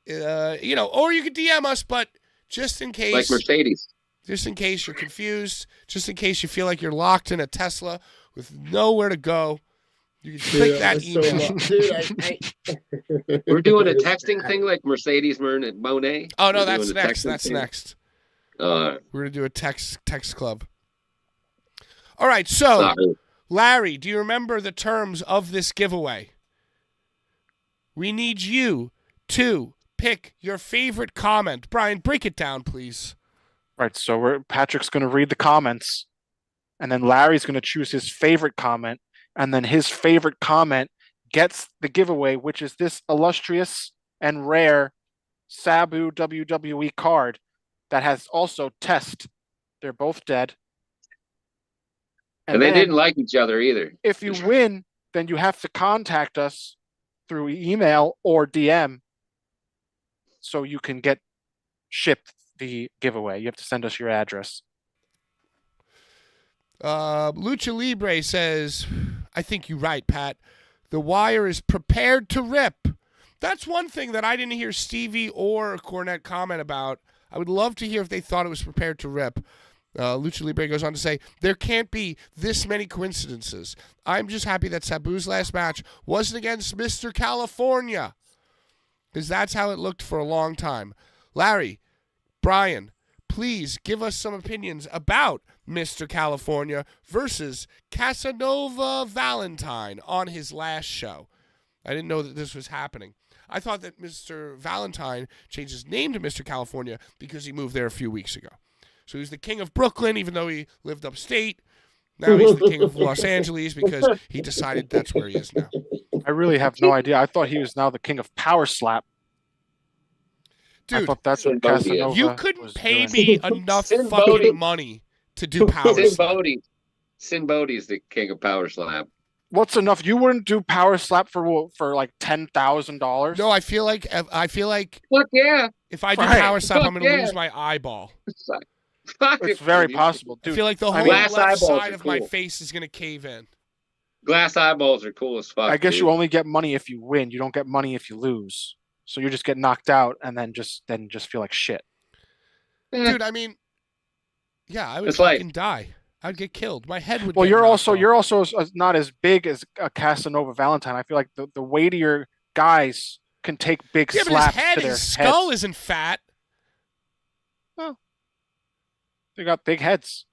or you could DM us, but just in case. Like Mercedes. Just in case you're confused, just in case you feel like you're locked in a Tesla with nowhere to go, you can click that email. We're doing a texting thing like Mercedes Monet. Oh, no, that's next. That's next. We're going to do a text club. All right, so, Larry, do you remember the terms of this giveaway? We need you to pick your favorite comment. Brian, break it down, please. Right, so Patrick's going to read the comments, and then Larry's going to choose his favorite comment, and then his favorite comment gets the giveaway, which is this illustrious and rare Sabu WWE card that has also Test. They're both dead. And they didn't like each other either. If you win, then you have to contact us through email or DM so you can get shipped the giveaway. You have to send us your address. Lucha Libre says, I think you're right, Pat. The Wire is prepared to rip. That's one thing that I didn't hear Stevie or Cornette comment about. I would love to hear if they thought it was prepared to rip. Lucha Libre goes on to say, there can't be this many coincidences. I'm just happy that Sabu's last match wasn't against Mr. California, because that's how it looked for a long time. Larry, Brian, please give us some opinions about Mr. California versus Casanova Valentine on his last show. I didn't know that this was happening. I thought that Mr. Valentine changed his name to Mr. California because he moved there a few weeks ago. So he's the king of Brooklyn, even though he lived upstate. Now he's the king of Los Angeles because he decided that's where he is now. I really have no idea. I thought he was now the king of Power Slap. Dude, I thought that's what Casanova you couldn't pay doing. me enough fucking money to do Power Slap. Sin Bodhi's the king of Power Slap. What's enough? You wouldn't do Power Slap for like $10,000? No, I feel like Fuck yeah. If I do Power Slap, I'm gonna lose my eyeball. It's very possible, dude. I feel like the whole left side of my face is gonna cave in. Glass eyeballs are cool as fuck. I guess you only get money if you win. You don't get money if you lose. So you just get knocked out and then just feel like shit. Dude, I mean, yeah, I would fucking die. I'd get killed. My head would. Well, you're also not as big as a Casanova Valentine. I feel like the weightier guys can take big slaps to their his skull isn't fat. Well, they got big heads.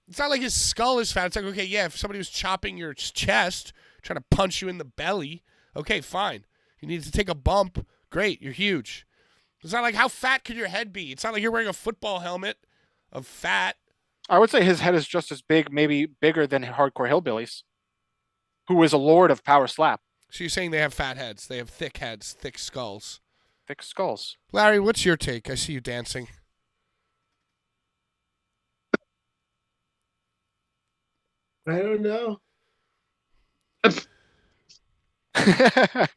It's not like his skull is fat. It's like, okay, yeah, if somebody was chopping your chest, trying to punch you in the belly, okay, fine. You need to take a bump. Great, you're huge. It's not like, how fat could your head be? It's not like you're wearing a football helmet of fat. I would say his head is just as big, maybe bigger than Hardcore Hillbillies, who is a lord of Power Slap. So you're saying they have fat heads. They have thick heads, thick skulls. Thick skulls. Larry, what's your take? I see you dancing. I don't know. I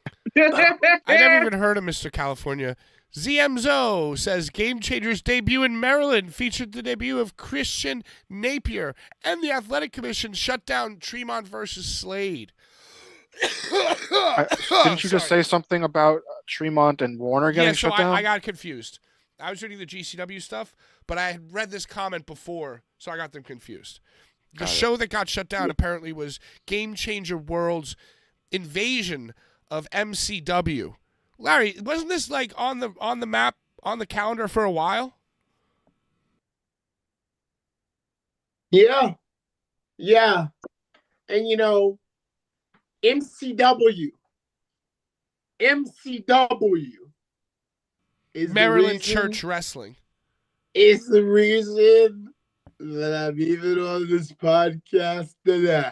never even heard of Mr. California. ZMZO says Game Changers debut in Maryland featured the debut of Christian Napier, and the Athletic Commission shut down Tremont versus Slade. Didn't you just say something about Tremont and Warner getting shut down? I got confused. I was reading the GCW stuff, but I had read this comment before, so I got them confused. The show that got shut down apparently was Game Changer World's invasion of MCW. Larry, wasn't this like on the map, on the calendar for a while? Yeah. Yeah. And MCW is Maryland Church Wrestling. Is the reason that I'm even on this podcast today.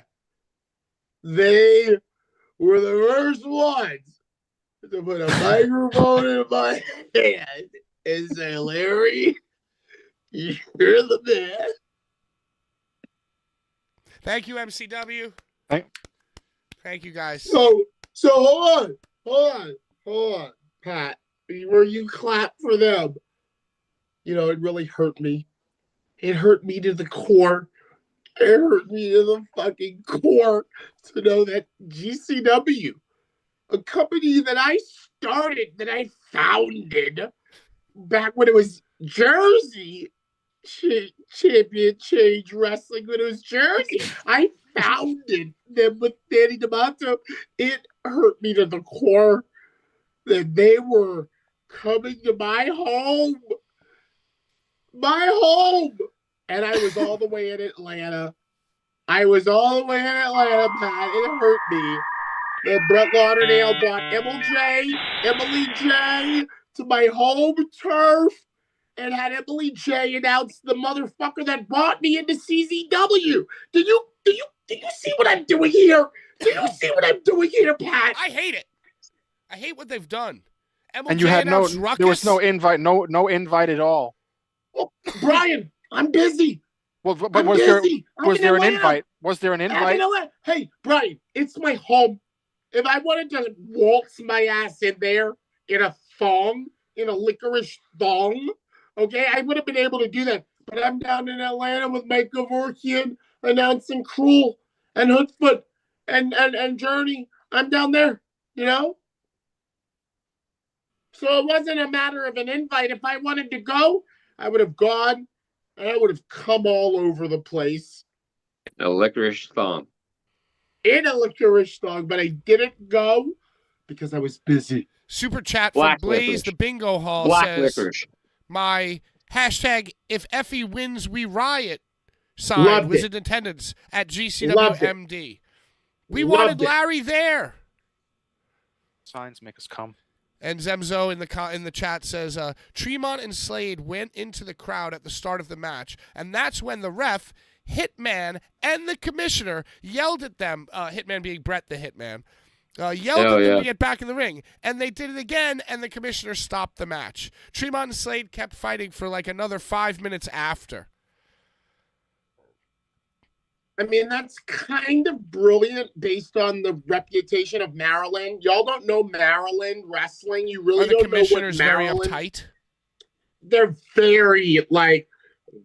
They were the first ones to put a microphone in my hand and say, Larry, you're the man. Thank you, MCW. Thank you, guys. So hold on, Pat. Where you clap for them, it really hurt me. It hurt me to the core. It hurt me to the fucking core to know that GCW, a company that I started, that I founded back when it was Jersey Champion Change Wrestling, when it was Jersey, I founded them with Danny D'Amato. It hurt me to the core that they were coming to my home. And I was all the way in Atlanta. Pat. It hurt me that Brett Lauderdale brought Emily J to my home turf and had Emily J announce the motherfucker that brought me into CZW. Do you see what I'm doing here? Do you see what I'm doing here, Pat? I hate it. I hate what they've done. MLJ And you had announced Ruckus. there was no invite, no invite at all. Well, Brian, I'm busy. Well, but I'm was busy. there an Atlanta. invite? Was there an invite? Hey, Brian, it's my home. If I wanted to waltz my ass in there in a thong, in a licorice thong, okay, I would have been able to do that. But I'm down in Atlanta with Mike Gavorkian announcing Cruel and Hoodfoot and Journey. I'm down there, you know? So it wasn't a matter of an invite. If I wanted to go, I would have gone, and I would have come all over the place. A licorice thong. In a licorice thong, but I didn't go because I was busy. Super chat from Black Blaze licorice. the Bingo Hall Black says, licorice. my hashtag if Effie wins we riot sign Loved was it. in attendance at Loved it. GCWMD. We Loved wanted it. Larry there. Signs make us come. And Zemzo in the chat says, Tremont and Slade went into the crowd at the start of the match, and that's when the ref, Hitman, and the commissioner yelled at them, Hitman being Brett the Hitman, yelled at them to get back in the ring. And they did it again, and the commissioner stopped the match. Tremont and Slade kept fighting for like another 5 minutes after. I mean, that's kind of brilliant based on the reputation of Maryland. Y'all don't know Maryland wrestling. You really Are the don't know what commissioners very Maryland... uptight? They're very, like,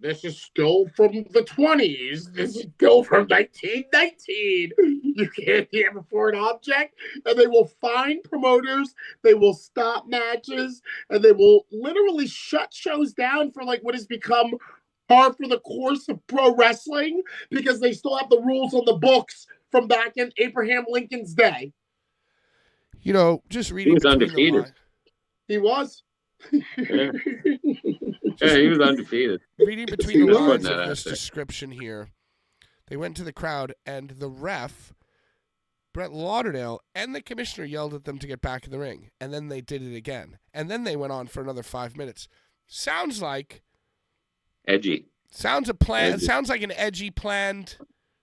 this is still from the 20s. This is still from 1919. You can't have a foreign object. And they will find promoters. They will stop matches. And they will literally shut shows down for, like, what has become par for the course of pro wrestling because they still have the rules on the books from back in Abraham Lincoln's day. You know, just reading He was between undefeated. the lines. He was. Yeah. Yeah, he was undefeated. Reading between the Just putting lines that of out this there. description here, they went to the crowd, and the ref, Brett Lauderdale, and the commissioner yelled at them to get back in the ring. And then they did it again. And then they went on for another 5 minutes. Sounds like Edgy. sounds a plan. Edgy. Sounds like an edgy planned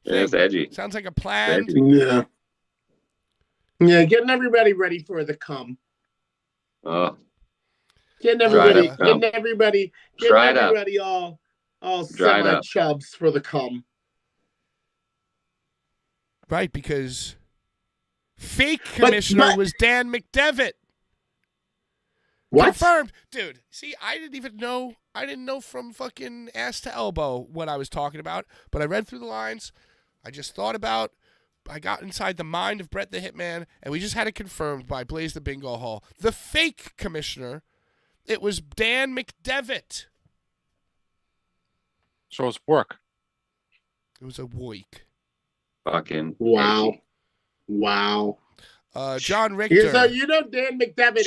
Yeah, it's thing. edgy. Sounds like a planned. edgy. Yeah. Yeah, getting everybody ready for the come. Oh, Getting Dried everybody, up getting Dried up. everybody all Dried up. semi-chubs for the come. Right, because fake commissioner was Dan McDevitt. What? Confirmed. Dude, see, I didn't know from fucking ass to elbow what I was talking about, but I read through the lines. I just thought about, I got inside the mind of Brett the Hitman, and we just had it confirmed by Blaze the Bingo Hall. The fake commissioner, it was Dan McDevitt. So it's work. It was a week. fucking Wow. edgy. Wow. John Richter. So you know Dan McDevitt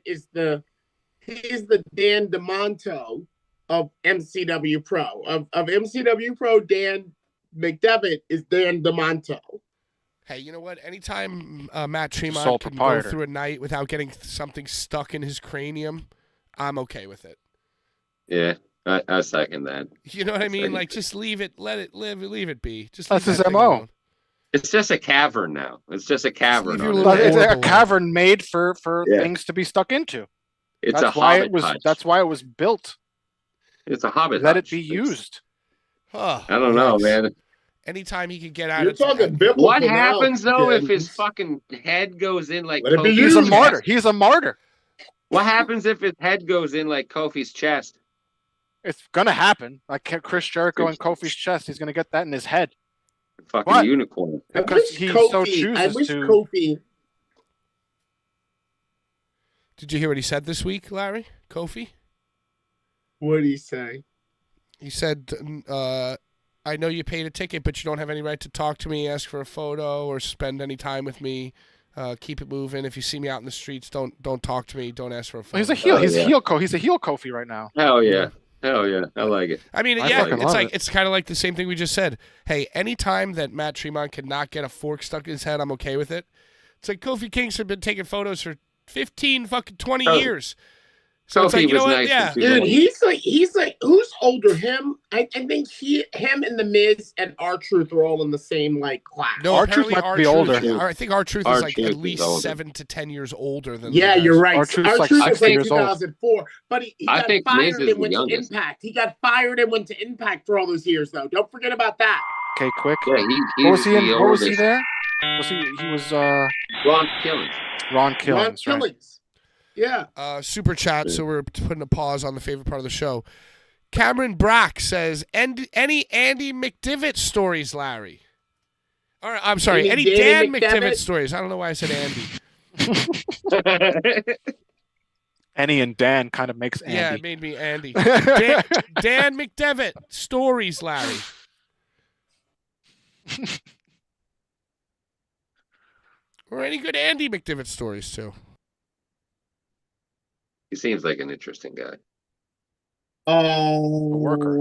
is he's the Dan DeMonto of MCW Pro. Of MCW Pro, Dan McDevitt is Dan DeMonto. Hey, you know what? Anytime Matt Tremont Sole can go proprietor. through a night without getting something stuck in his cranium, I'm okay with it. Yeah, I second that. You know what I mean? Second. Like, just leave it, let it live, leave it be. Just That's leave his that thing MO. alone. It's just a cavern now. It's just a cavern. leave your on little it. But it's a Horrible. cavern made for Yeah. things to be stuck into. It's That's a why hobbit it was. hutch. That's why it was built. It's a hobbit. Let it hutch. be It's- used. Oh, I don't know, yikes. man. Anytime he could get out You're of talking biblical What now, happens though if James. his fucking head goes in like Let it be Kofi's He's a used. martyr. chest? He's a martyr. What happens if his head goes in like Kofi's chest? It's gonna happen. Like Chris Jericho and Kofi's chest, he's gonna get that in his head. Fucking What? unicorn. Because he so I chooses wish to. Kofi. Did you hear what he said this week, Larry? Kofi? What did he say? He said, I know you paid a ticket, but you don't have any right to talk to me, ask for a photo, or spend any time with me. Keep it moving. If you see me out in the streets, don't talk to me. Don't ask for a photo. He's a heel. Oh, He's yeah. He's a heel Kofi right now. Hell yeah. Hell yeah. I like it. I mean, I yeah, fucking it's love like it. it's kind of like the same thing we just said. Hey, anytime that Matt Tremont cannot get a fork stuck in his head, I'm okay with it. It's like Kofi Kingston been taking photos for 15 fucking 20 Oh. years. So it's Kofi like, you know was what? nice Yeah. and too Dude, long. he's like, who's older? Him? I think him and the Miz and R-Truth are all in the same like class. No, R-Truth apparently might be R-Truth- older. I think R-Truth is like R-Truth at is least older. 7 to 10 years older than Yeah, the guys. you're right. R-Truth's like R-Truth 60 was like years old. 2004, but he I got think Miz fired is and the went to youngest. Impact. He got fired and went to Impact for all those years, though. Don't forget about that. Okay, quick. Yeah, he What was he in? the What was he oldest. there? He was Ron Killings. Ron Ron Killings, right? Killings. Yeah. Super chat, so we're putting a pause on the favorite part of the show. Cameron Brack says, any Andy McDivitt stories, Larry? All right, I'm sorry, any Dan Danny McDivitt McDevitt? stories? I don't know why I said Andy. Annie and Dan kind of makes Andy. Yeah, it made me Andy. Dan McDevitt stories, Larry. Or any good Andy McDivitt stories, too. He seems like an interesting guy. Oh. worker.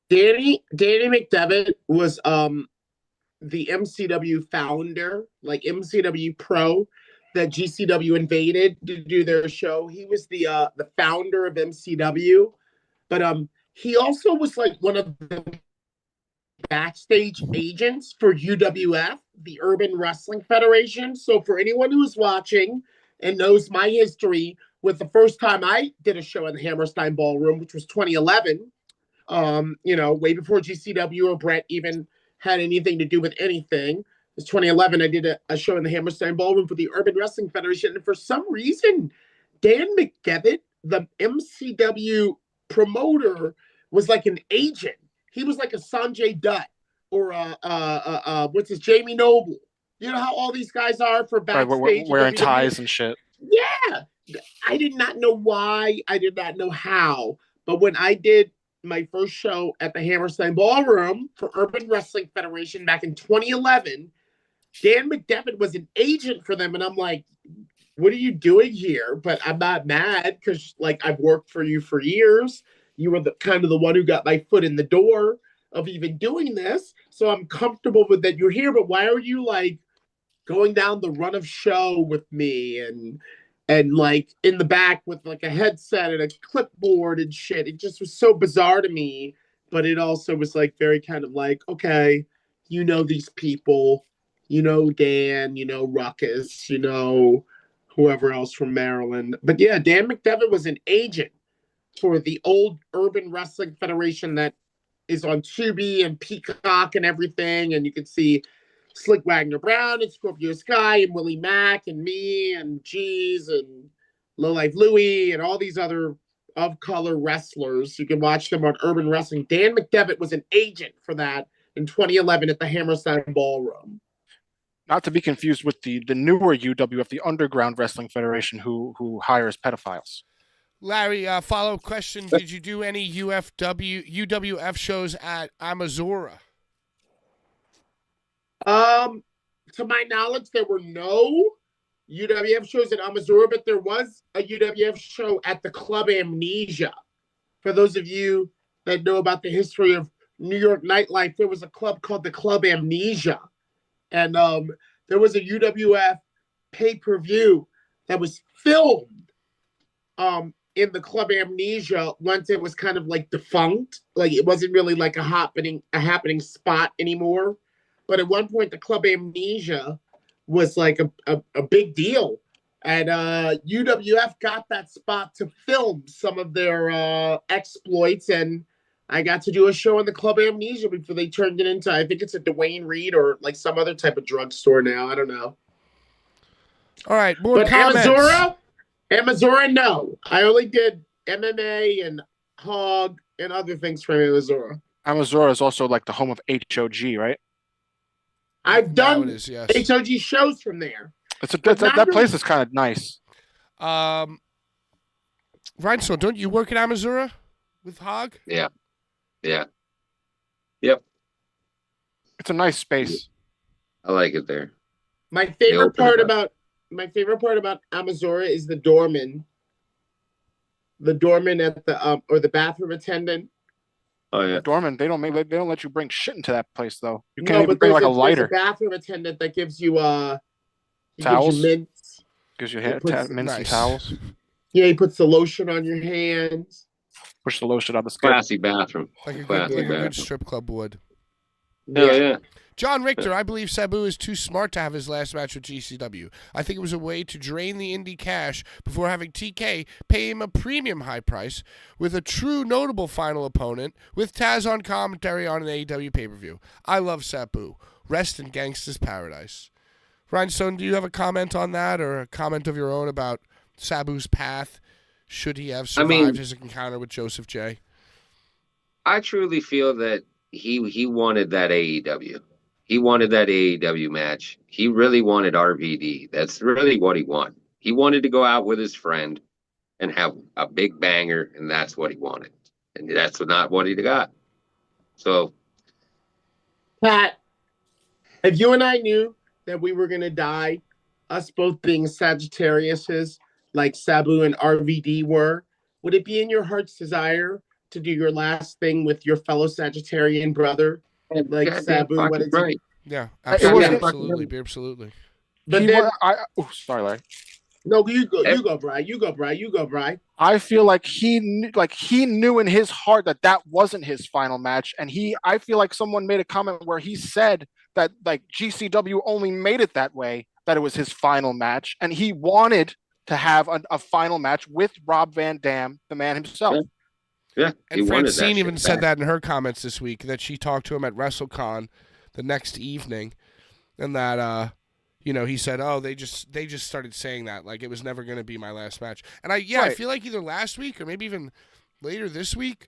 Danny McDevitt was the MCW founder, like MCW Pro, that GCW invaded to do their show. He was the founder of MCW, but he also was like one of the backstage agents for UWF, the Urban Wrestling Federation. So for anyone who's watching and knows my history, with the first time I did a show in the Hammerstein Ballroom, which was 2011, way before GCW or Brett even had anything to do with anything. It was 2011. I did a show in the Hammerstein Ballroom for the Urban Wrestling Federation. And for some reason, Dan McDevitt, the MCW promoter, was like an agent. He was like a Sanjay Dutt or what's his Jamie Noble. You know how all these guys are for Right, backstage wearing WWE? ties and shit. Yeah. I did not know why. I did not know how. But when I did my first show at the Hammerstein Ballroom for Urban Wrestling Federation back in 2011, Dan McDevitt was an agent for them. And I'm like, what are you doing here? But I'm not mad because, like, I've worked for you for years. You were the kind of the one who got my foot in the door of even doing this. So I'm comfortable with that you're here. But why are you, like, going down the run of show with me and like in the back with like a headset and a clipboard and shit? It just was so bizarre to me, but it also was like very kind of like, okay, you know these people, you know Dan, you know Ruckus, you know whoever else from Maryland. But yeah, Dan McDevitt was an agent for the old Urban Wrestling Federation that is on Tubi and Peacock and everything, and you can see Slick Wagner Brown and Scorpio Sky and Willie Mack and me and Jeez and Low Life Louie and all these other of color wrestlers. You can watch them on Urban Wrestling. Dan McDevitt was an agent for that in 2011 at the Hammerstein Ballroom. Not to be confused with the newer UWF, the Underground Wrestling Federation, who hires pedophiles. Larry, follow-up question. Did you do any UWF shows at Amazura? To my knowledge, there were no UWF shows at Amazura, but there was a UWF show at the Club Amnesia. For those of you that know about the history of New York nightlife, there was a club called the Club Amnesia. And there was a UWF pay-per-view that was filmed in the Club Amnesia once it was kind of like defunct. Like it wasn't really like a happening spot anymore. But at one point, the Club Amnesia was like a big deal. And UWF got that spot to film some of their exploits. And I got to do a show in the Club Amnesia before they turned it into, I think it's a Dwayne Reed or like some other type of drugstore now. I don't know. All right, more But comments. Amazura, no. I only did MMA and Hog and other things from Amazura. Amazura is also like the home of HOG, right? I've Now done it is, yes. HOG shows from there. That place is kind of nice. Rhinestone, don't you work at Amazura with Hog? Yeah. Yep. It's a nice space. I like it there. My favorite open part it up. about Amazura is the doorman. The doorman at the or the bathroom attendant. Oh yeah. The doorman, they don't let you bring shit into that place though. You No, can't even but bring there's like a there's lighter. bathroom attendant that gives you Towels? mints. Gives you It puts- mints and Nice. towels. Yeah, he puts the lotion on your hands. Push the lotion on the skin. Classy bathroom. Like a Classy good bathroom. strip club would. Hell yeah. John Richter, I believe Sabu is too smart to have his last match with GCW. I think it was a way to drain the indie cash before having TK pay him a premium high price with a true notable final opponent with Taz on commentary on an AEW pay-per-view. I love Sabu. Rest in Gangsta's Paradise. Rhinestone, do you have a comment on that or a comment of your own about Sabu's path? Should he have survived his encounter with Joseph J? I truly feel that he wanted that AEW. He wanted that AEW match. He really wanted RVD. That's really what he wanted. He wanted to go out with his friend and have a big banger, and that's what he wanted. And that's not what he got. So, Pat, if you and I knew that we were gonna die, us both being Sagittariuses like Sabu and RVD were, would it be in your heart's desire to do your last thing with your fellow Sagittarian brother? Like goddamn Sabu, fucking what is right. Yeah, It absolutely, was- absolutely. But then, Sorry, Larry. no, you go, Bri. You go, Bri. I feel like he knew in his heart that wasn't his final match, and I feel like someone made a comment where he said that like GCW only made it that way, that it was his final match, and he wanted to have a final match with Rob Van Dam, the man himself. Yeah, And Francine even said that in her comments this week, that she talked to him at WrestleCon the next evening, and that he said, "Oh, they just started saying that, like it was never going to be my last match." And I feel like either last week or maybe even later this week,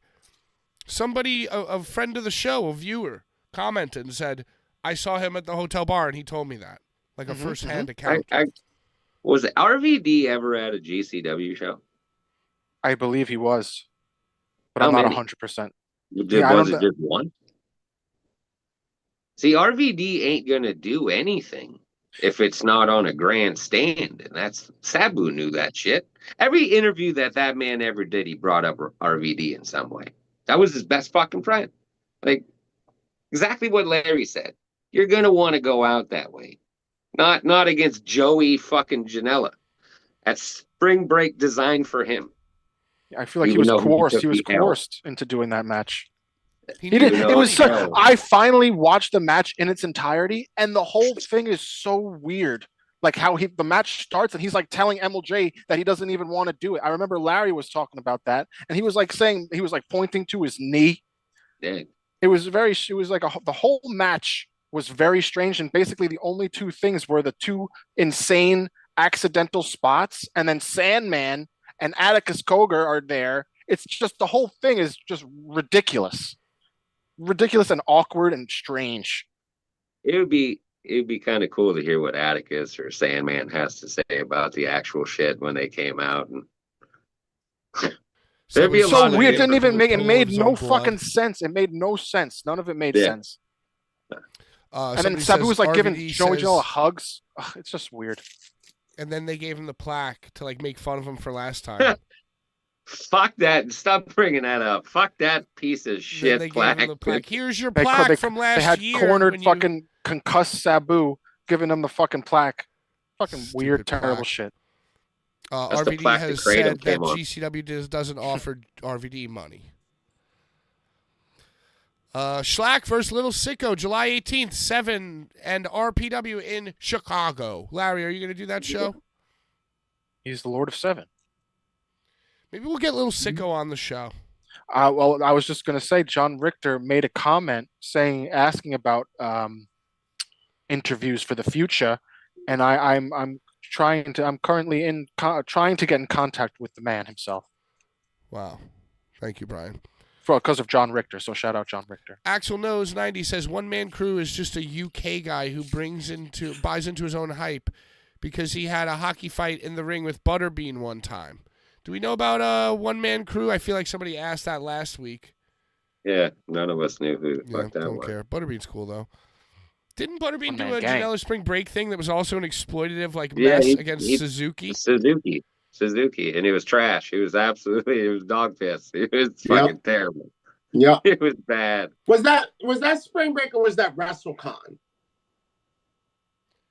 somebody, a friend of the show, a viewer, commented and said, "I saw him at the hotel bar and he told me that," like a first-hand account. Was RVD ever at a GCW show? I believe he was, but How I'm not many? 100%. Was it just one? See, RVD ain't gonna do anything if it's not on a grandstand, and that's Sabu knew that shit. Every interview that man ever did, he brought up RVD in some way. That was his best fucking friend. Like exactly what Larry said. You're gonna want to go out that way, not against Joey fucking Janela. That's spring break designed for him. I feel like Even though he was coerced into doing that match. He He did. knew It was he so. I finally watched the match in its entirety, and the whole thing is so weird. Like how the match starts, and he's like telling MLJ that he doesn't even want to do it. I remember Larry was talking about that, and he was like pointing to his knee. Yeah. It was like the whole match was very strange, and basically the only two things were the two insane accidental spots, and then Sandman and Atticus Cogar are there. It's just the whole thing is just ridiculous and awkward and strange. It would be kind of cool to hear what Atticus or Sandman has to say about the actual shit when they came out. And there'd be a lot so of weird. It didn't even make it made no blood. fucking sense. It made no sense. None of it made Yeah. sense. And then Sabu was like giving Joey Janela hugs. Ugh, it's just weird. And then they gave him the plaque to like make fun of him for last time. Fuck that! Stop bringing that up. Fuck that piece of Then shit they plaque. gave him the plaque. Here's your They plaque from last They had year. cornered when you- fucking concussed Sabu, giving him the fucking plaque. Fucking Stupid weird, terrible plaque. shit. That's the RVD plaque that has Kratom said that came on. GCW doesn't offer RVD money. Schlack versus Little Sicko, July 18th, 7 and RPW in Chicago. Larry, are you going to do that show? He's the Lord of Seven. Maybe we'll get Little Sicko on the show. Well, I was just going to say, John Richter made a comment asking about interviews for the future, and I'm I'm currently trying to get in contact with the man himself. Wow. Thank you, Brian. Because of John Richter. So shout out John Richter. Axel Knows 90 says One Man Crew is just a UK guy who buys into his own hype because he had a hockey fight in the ring with Butterbean one time. Do we know about One Man Crew? I feel like somebody asked that last week. Yeah, none of us knew who the fuck that don't was. care. Butterbean's cool though. Didn't Butterbean do a gang. Janela Spring Break thing that was also an exploitative mess against Suzuki? Suzuki, and it was trash. It was dog piss. It was fucking terrible. Yeah, it was bad. Was that Spring Break or was that WrestleCon?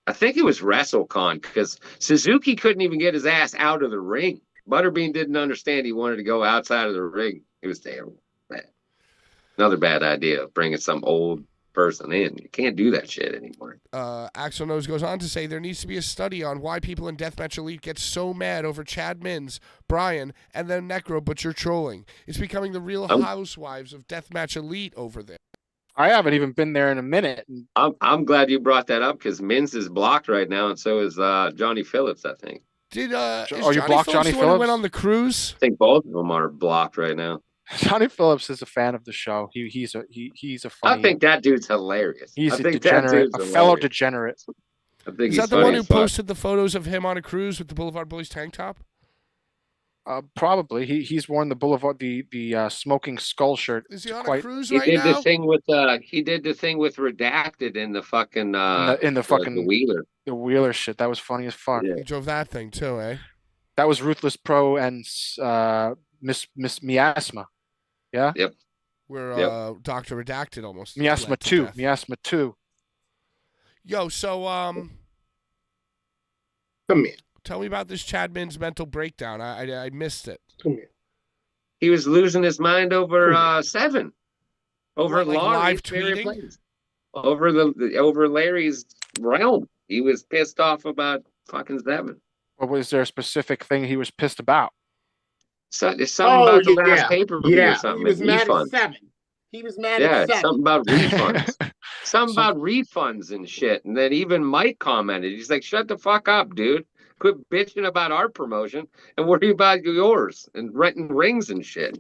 I think it was WrestleCon because Suzuki couldn't even get his ass out of the ring. Butterbean didn't understand he wanted to go outside of the ring. It was terrible. Bad. Another bad idea of bringing some old person in. You can't do that shit anymore. Axel Knows goes on to say there needs to be a study on why people in Deathmatch Elite get so mad over Chad Mins, Brian, and then Necro, but you're trolling. It's becoming the real housewives of Deathmatch Elite over there. I haven't even been there in a minute. I'm glad you brought that up because Mins is blocked right now, and so is Johnny Phillips, I think. Is you Johnny blocked Phillips Johnny the one who Phillips? went on the cruise? I think both of them are blocked right now. Johnny Phillips is a fan of the show. He's a funny. I think that dude's hilarious. He's a degenerate, a fellow degenerate. I think is that the one who posted the photos of him on a cruise with the Blvd Bullies tank top? Probably. He's worn the Boulevard the smoking skull shirt. Is he on a cruise right now? He did the thing with Redacted in the fucking the Wheeler. The Wheeler shit. That was funny as fuck. Yeah. He drove that thing too, eh? That was Ruthless Pro and Miss Miasma. Yeah. Yep. Where Dr. Redacted almost Miasma 2. Miasma 2. Yo, so Come here. tell me about this Chad Mins mental breakdown. I missed it. Come here. He was losing his mind over Seven. Over Like Larry's live favorite tweeting? plays. Over Larry's realm. He was pissed off about fucking Seven. Or was there a specific thing he was pissed about? So it's something about the last pay-per-view or Yeah, something. he was mad Refund. at 7. He was mad at 7. Something about refunds. Something about refunds and shit. And then even Mike commented. He's like, shut the fuck up, dude. Quit bitching about our promotion and worry about yours and renting rings and shit.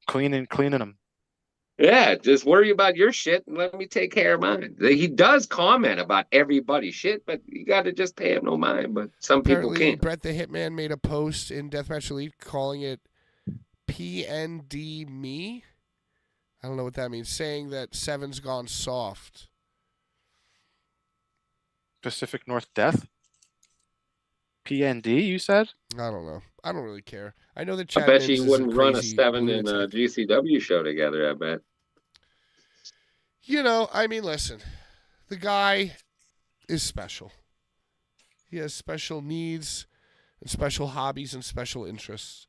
Cleaning them. Yeah, just worry about your shit and let me take care of mine. He does comment about everybody's shit, but you got to just pay him no mind. But some people Apparently, can't. Brett the Hitman made a post in Deathmatch Elite calling it PND me. I don't know what that means. Saying that Seven's gone soft. Pacific North Death? PND, you said? I don't know. I don't really care. I know that I Chad bet Mins you is wouldn't run a crazy 7 in a lunatic. GCW show together, I bet. You know, I mean, listen. The guy is special. He has special needs and special hobbies and special interests.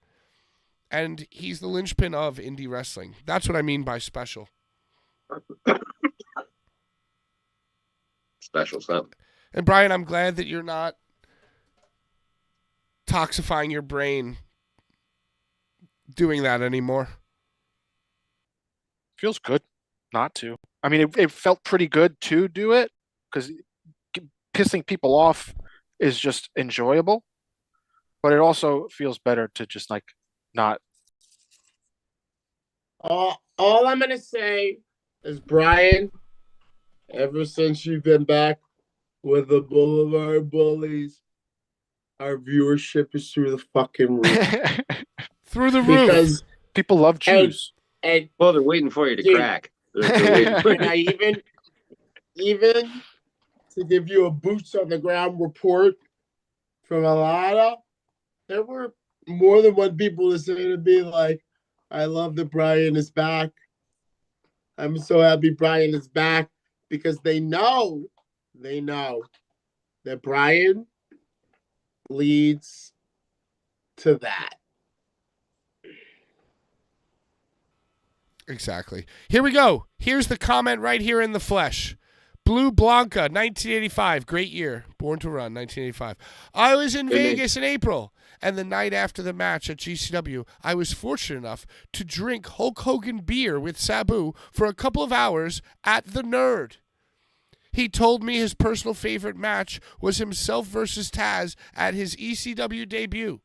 And he's the linchpin of indie wrestling. That's what I mean by special. Special something. And Brian, I'm glad that you're not toxifying your brain doing that anymore. Feels good not to. I mean, it felt pretty good to do it because pissing people off is just enjoyable. But it also feels better to just like not. All I'm going to say is, Brian, ever since you've been back with the Blvd Bullies, our viewership is through the fucking roof. Through the roof. Because people love Jews. And Well, they're waiting for you to crack. They're waiting for and I even to give you a boots on the ground report from Alana, there were more than one people listening to me like, I love that Brian is back. I'm so happy Brian is back because they know that Brian leads to that. Exactly. Here we go. Here's the comment right here in the flesh. Blue Blanca, 1985. Great year. Born to Run, 1985. I was in Vegas in April, and the night after the match at GCW, I was fortunate enough to drink Hulk Hogan beer with Sabu for a couple of hours at The Nerd. He told me his personal favorite match was himself versus Taz at his ECW debut.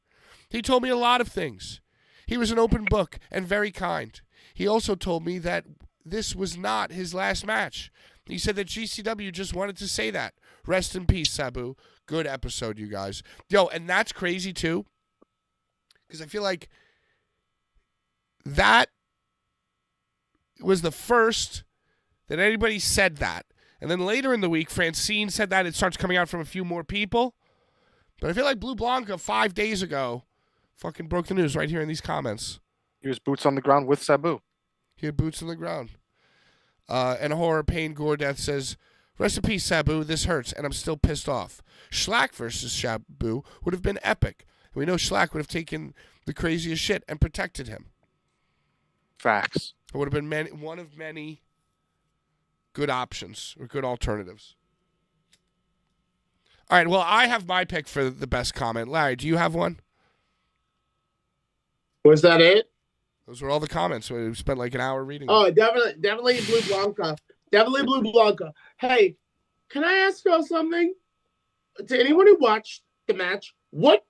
He told me a lot of things. He was an open book and very kind. He also told me that this was not his last match. He said that GCW just wanted to say that. Rest in peace, Sabu. Good episode, you guys. Yo, and that's crazy, too, because I feel like that was the first that anybody said that. And then later in the week, Francine said that. It starts coming out from a few more people. But I feel like Blue Blanca 5 days ago fucking broke the news right here in these comments. He was boots on the ground with Sabu. He had boots on the ground. And Horror Pain Gore Death says, rest in peace, Sabu. This hurts, and I'm still pissed off. Schlack versus Sabu would have been epic. We know Schlack would have taken the craziest shit and protected him. Facts. It would have been one of many good options or good alternatives. All right, well, I have my pick for the best comment. Larry, do you have one? Was that it? Those were all the comments. We spent like an hour reading them. Oh, definitely Blue Blanca. Definitely Blue Blanca. Hey, can I ask y'all something? To anyone who watched the match, what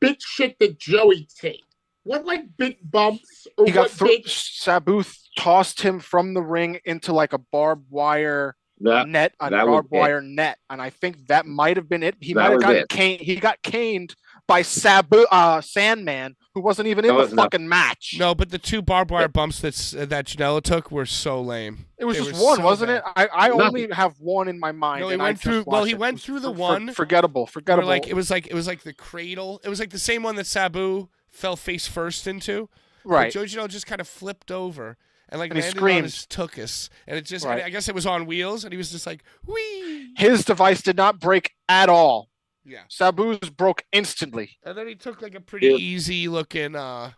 big shit did Joey take? What like big bumps? Or he got big... Sabu tossed him from the ring into like a barbed wire net, net, and I think that might have been it. He might have gotten caned. He got caned by Sabu Sandman, who wasn't even in the fucking match. No, but the two barbed wire bumps that Janela took were so lame. It was just one, wasn't it? I only have one in my mind. No, he went through. Well, he went through the one. Forgettable. Like it was like the cradle. It was like the same one that Sabu fell face first into. Right. But Joe Janela just kind of flipped over. And he screamed. On his tuchus. And it just, I guess it was on wheels, and he was just like, whee! His device did not break at all. Yeah. Sabu's broke instantly. And then he took like a pretty easy looking, I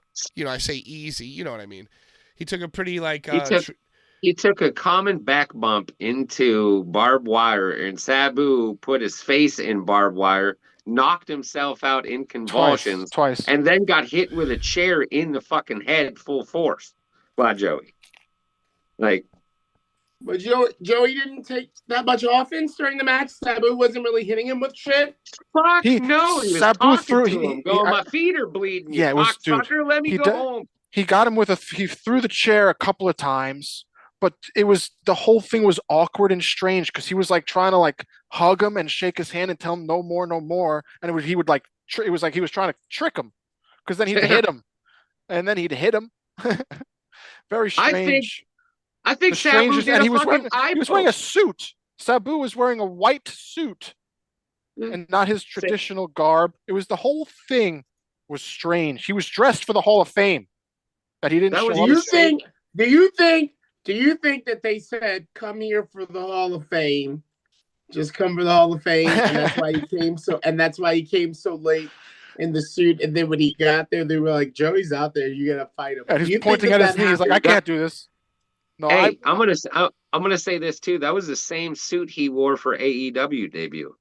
say easy, you know what I mean. He took a pretty like... He took a common back bump into barbed wire, and Sabu put his face in barbed wire, knocked himself out in convulsions, twice. And then got hit with a chair in the fucking head full force by Joey. But Joey didn't take that much offense during the match. Sabu wasn't really hitting him with shit. Fuck no, he was Sabu threw him. My feet are bleeding. Yeah, it was fucker, let me go home. He got him he threw the chair a couple of times, but the whole thing was awkward and strange because he was like trying to like hug him and shake his hand and tell him no more, and it was like he was trying to trick him because then he'd hit him, and then he'd hit him. Very strange. I think Sabu did he was wearing a suit. Sabu was wearing a white suit and not his traditional garb. It was the whole thing was strange. He was dressed for the Hall of Fame, but he didn't show up. Do you think that they said, come here for the Hall of Fame? Just come for the Hall of Fame, and that's why he came so late in the suit. And then when he got there, they were like, Joey's out there, you gotta fight him. And he's pointing at his knees like, I can't do this. No, hey, I'm gonna say this too. That was the same suit he wore for AEW debut.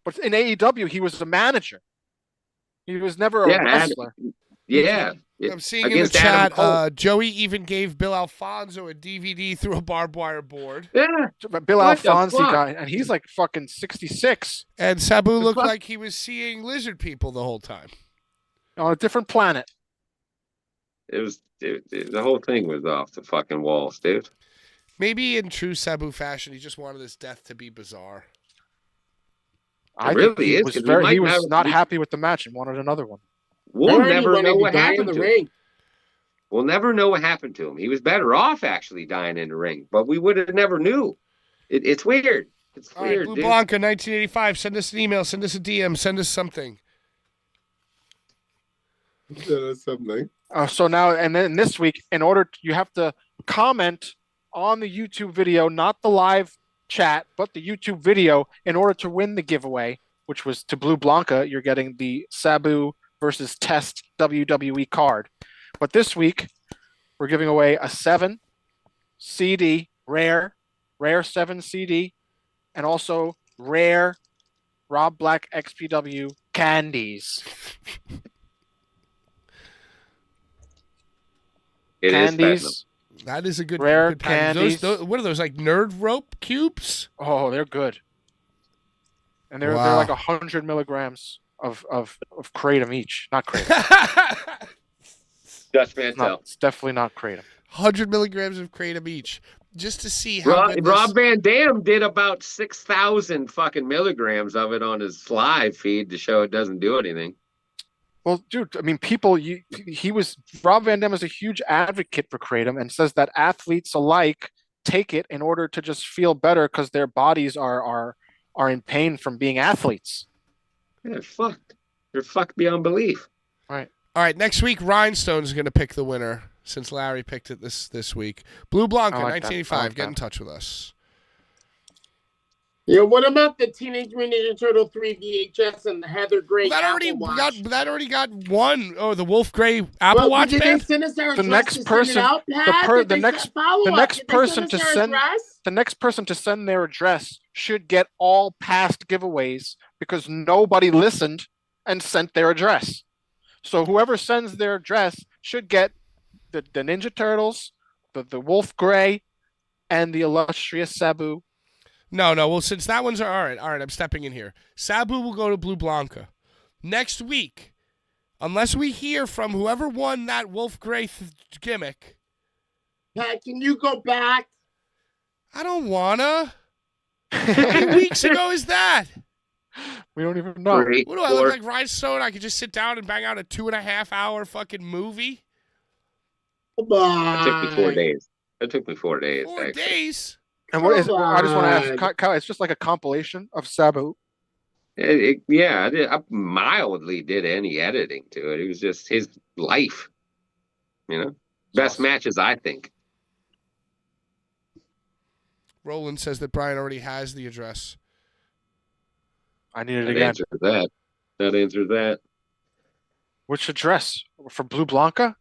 But in AEW, he was a manager. He was never a wrestler. I'm seeing in the chat, Joey even gave Bill Alfonso a DVD through a barbed wire board. Yeah. Bill Alfonso guy, and he's like fucking 66. And Sabu looked like he was seeing lizard people the whole time. On a different planet. The whole thing was off the fucking walls, dude. Maybe in true Sabu fashion, he just wanted his death to be bizarre. I think he was not happy with the match and wanted another one. We'll never know what happened to him. We'll never know what happened to him. He was better off actually dying in the ring, but we would have never knew. It's weird. It's all weird. Right, Blue Blanca, 1985. Send us an email. Send us a DM. Send us something. Send us something. So now, and then this week, you have to comment on the YouTube video, not the live chat, but the YouTube video, in order to win the giveaway, which was to Blue Blanca. You're getting the Sabu versus Test WWE card. But this week, we're giving away a 7 CD, rare 7 CD, and also rare Rob Black XPW candies. Candies. That is a good Rare good package. candies. Those, what are those, like nerd rope cubes? Oh, they're good. And they're Wow. like 100 milligrams of kratom each. Not kratom. Dutch It's not. Mantel. It's definitely not kratom. 100 milligrams of kratom each, just to see how good Rob Van Dam did about 6,000 fucking milligrams of it on his live feed to show it doesn't do anything. Well, dude, I mean, Rob Van Dam is a huge advocate for kratom and says that athletes alike take it in order to just feel better because their bodies are in pain from being athletes. Yeah, they're fucked. They're fucked beyond belief. Right. All right, next week Rhinestone's going to pick the winner since Larry picked it this week. Blue Blanca, I like 1985. that. I like Get in that. touch with us. Yeah, what about the Teenage Mutant Ninja Turtle 3 VHS and the Heather Gray That Apple Watch? already got one. Oh, the Wolf Gray Apple Watch did band. they send us our The address next to person- send it out, Pat? the next person to send their address should get all past giveaways because nobody listened and sent their address. So whoever sends their address should get the Ninja Turtles, the Wolf Gray, and the illustrious Sabu. No. Well, since that one's all right. I'm stepping in here. Sabu will go to Blue Blanca next week, unless we hear from whoever won that Wolf Gray gimmick. Pat, can you go back? I don't wanna. How many weeks ago is that? We don't even know. 3, What do I 4. look like, Rhinestone? I could just sit down and bang out a 2.5-hour fucking movie? Come It took me 4 on. days. It took me 4 days. 4 actually. days? And what is? Come I just want to on. ask, Kyle. It's just like a compilation of Sabu. I mildly did any editing to it. It was just his life. Best Awesome. matches, I think. Roland says that Brian already has the address. I need it That again. answers that. That answers that. Which address for Blue Blanca?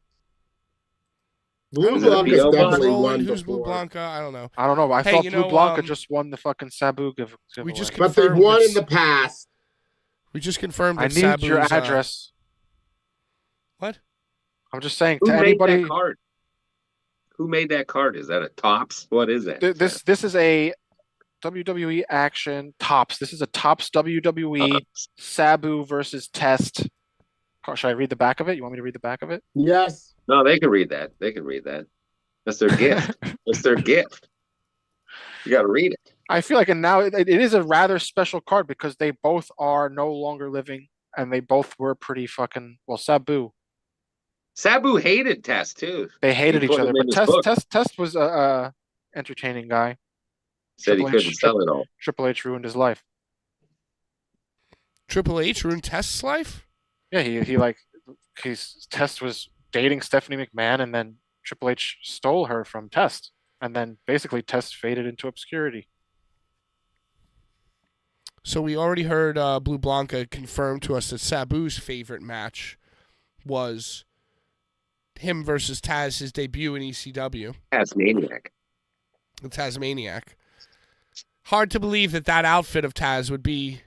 Blue Was it a Blanca's P.O. box? definitely Roland, won who's Blue before. Blanca? I don't know. I don't know. I Hey, thought you Blue know, Blanca just won the fucking Sabu giveaway. We just But they confirmed won it's- in the past. We just confirmed I that need Sabu's, your address. What? I'm just saying Who to made anybody. that card? Who made that card? Is that a Tops? What is that? This is a WWE Action Tops. This is a Tops WWE Tops. Sabu versus Test. Should I read the back of it? You want me to read the back of it? Yes. No, they can read that. They can read that. That's their gift. That's their gift. You got to read it. I feel like, and now it is a rather special card because they both are no longer living, and they both were pretty fucking Sabu. Sabu hated Test too. They hated He each put other, him in but his book. Test was a entertaining guy. Said he Triple H couldn't sell it all. Triple H ruined his life. Triple H ruined Test's life? Yeah, Test was dating Stephanie McMahon, and then Triple H stole her from Test, and then basically Test faded into obscurity. So we already heard Blue Blanca confirm to us that Sabu's favorite match was him versus Taz, his debut in ECW. Tasmaniac. The Tasmaniac. Hard to believe that outfit of Taz would be,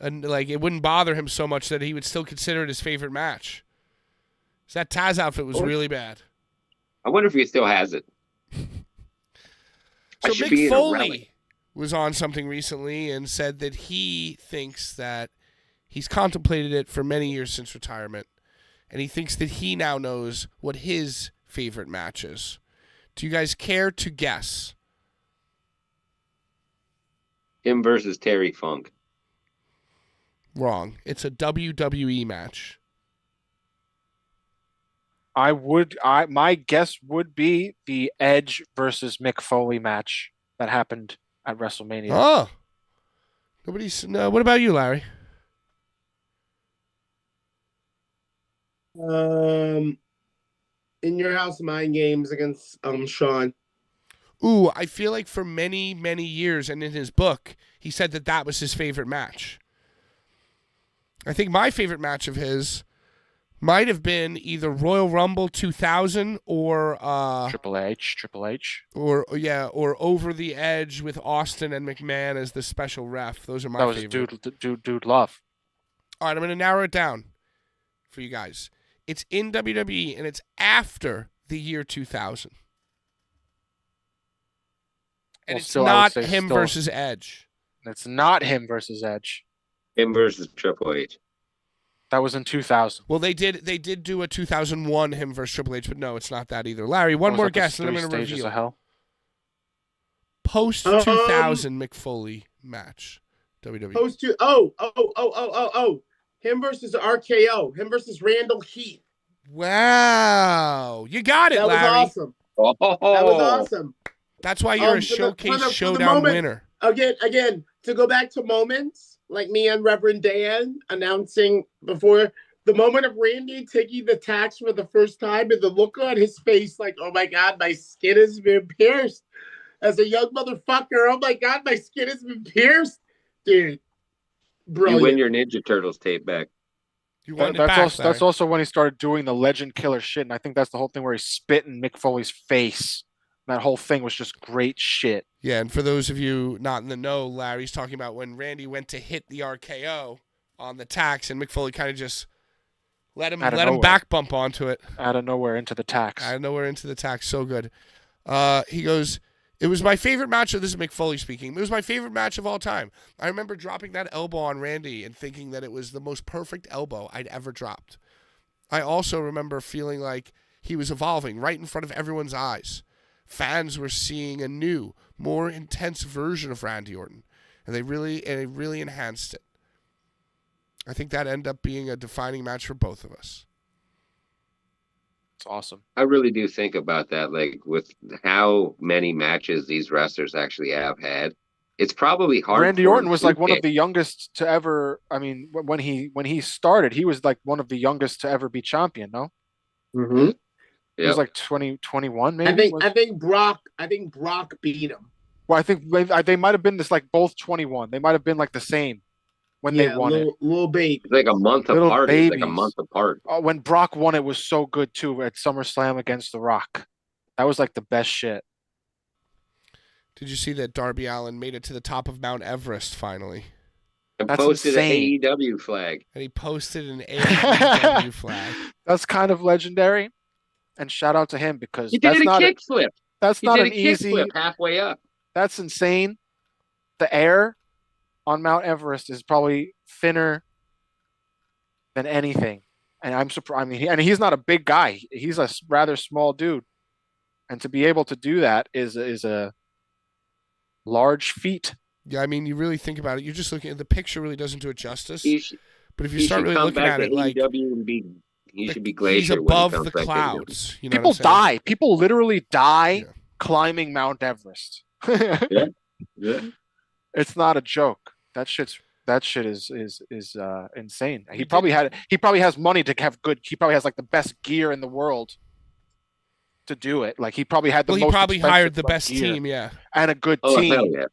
it wouldn't bother him so much that he would still consider it his favorite match. That Taz outfit was really bad. I wonder if he still has it. So I should be Mick in a relic. Foley was on something recently and said that he thinks that he's contemplated it for many years since retirement, and he thinks that he now knows what his favorite match is. Do you guys care to guess? Him versus Terry Funk. Wrong. It's a WWE match. My guess would be the Edge versus Mick Foley match that happened at WrestleMania. Oh. No, what about you, Larry? In Your House Mind Games against Sean. Ooh, I feel like for many, many years, and in his book, he said that was his favorite match. I think my favorite match of his might have been either Royal Rumble 2000 or Triple H. or Over the Edge with Austin and McMahon as the special ref. Those are my That was favorite. Dude Love. All right, I'm going to narrow it down for you guys. It's in WWE, and it's after the year 2000. And Well, it's still, I would not say him still- versus Edge. It's not him versus Edge. Him versus Triple H. That was in 2000. Well, they did do a 2001 him versus Triple H, but no, it's not that either. Larry, one That was more like the guess, and I'm Three going to Stages reveal. of Hell. Post 2000 McFoley match. WWE. Post to him versus RKO. Him versus Randall Heath. Wow. You got it, That was Larry. awesome. Oh, That was awesome. That's why you're a for the Showcase Showdown moment- winner. Again, to go back to moments like me and Reverend Dan announcing before the moment of Randy taking the tax for the first time and the look on his face, like, oh my God, my skin has been pierced. As a young motherfucker, oh my God, my skin has been pierced. Dude, brilliant. You win your Ninja Turtles tape back. You won it That's back, also, that's Larry. also when he started doing the legend killer shit, and I think that's the whole thing where he spit in Mick Foley's face. That whole thing was just great shit. Yeah, and for those of you not in the know, Larry's talking about when Randy went to hit the RKO on the tax, and Mick Foley kind of just let him nowhere. back bump onto it. Out of nowhere into the tax. Out of nowhere into the tax. So good. He goes, it was my favorite match. This is Mick Foley speaking. It was my favorite match of all time. I remember dropping that elbow on Randy and thinking that it was the most perfect elbow I'd ever dropped. I also remember feeling like he was evolving right in front of everyone's eyes. Fans were seeing a new, more intense version of Randy Orton, and it really enhanced it. I think that ended up being a defining match for both of us. It's awesome. I really do think about that, like with how many matches these wrestlers actually have had. It's probably hard. Randy for Orton them was to like one pick. of the youngest to ever. I mean, when he started, he was like one of the youngest to ever be champion. No, Mm-hmm. he Yep. was like 21 maybe. I think Brock beat him. Well, I think they might have been this like both 21. They might have been like the same when they won it. Little baby. It's like a month Little apart. It's like a babies. month apart. When Brock won, it was so good too at SummerSlam against The Rock. That was like the best shit. Did you see that Darby Allin made it to the top of Mount Everest finally? And That's posted insane. an AEW flag. And he posted an AEW flag. That's kind of legendary. And shout out to him because He did that's a not kickflip. that's He not did an a easy. kickflip halfway up. That's insane. The air on Mount Everest is probably thinner than anything, and I'm surprised. I mean, he's not a big guy. He's a rather small dude, and to be able to do that is a large feat. Yeah, I mean, you really think about it. You're just looking at the picture. Really doesn't do it justice. He should, But if you he start should really come looking back at it, to like AEW and be. He should be he's Glacier when he above comes the back to AEW. clouds. You know People what I'm saying? die. People literally die Yeah. climbing Mount Everest. Yeah. It's not a joke. That shit is insane. He probably has money to have good. He probably has like the best gear in the world to do it. Like he probably had the Well, most. he probably expensive, hired the like, best gear team. Yeah. and a good Oh team. hell yeah!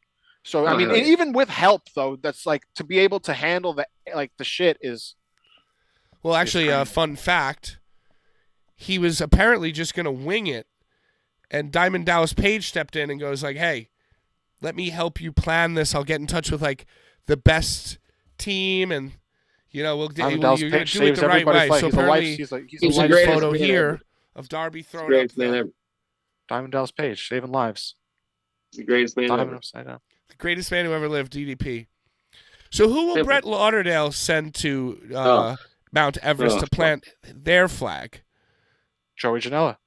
So Oh, I mean, hell and yeah. even with help though, that's like to be able to handle the shit is. Well, actually, a fun fact: he was apparently just going to wing it, and Diamond Dallas Page stepped in and goes like, "Hey, let me help you plan this. I'll get in touch with like the best team, and we'll Diamond you're Dallas going to Page do it saves the right everybody's way." life. So He's a life. apparently, He's He's there's the a greatest photo man here ever. of Darby throwing up Greatest man the ever. Diamond Dallas Page saving lives. The greatest man Diamond ever. upside down. greatest man who ever lived, DDP. So who will Simple. Brett Lauderdale send to Mount Everest to plant their flag? Joey Janela.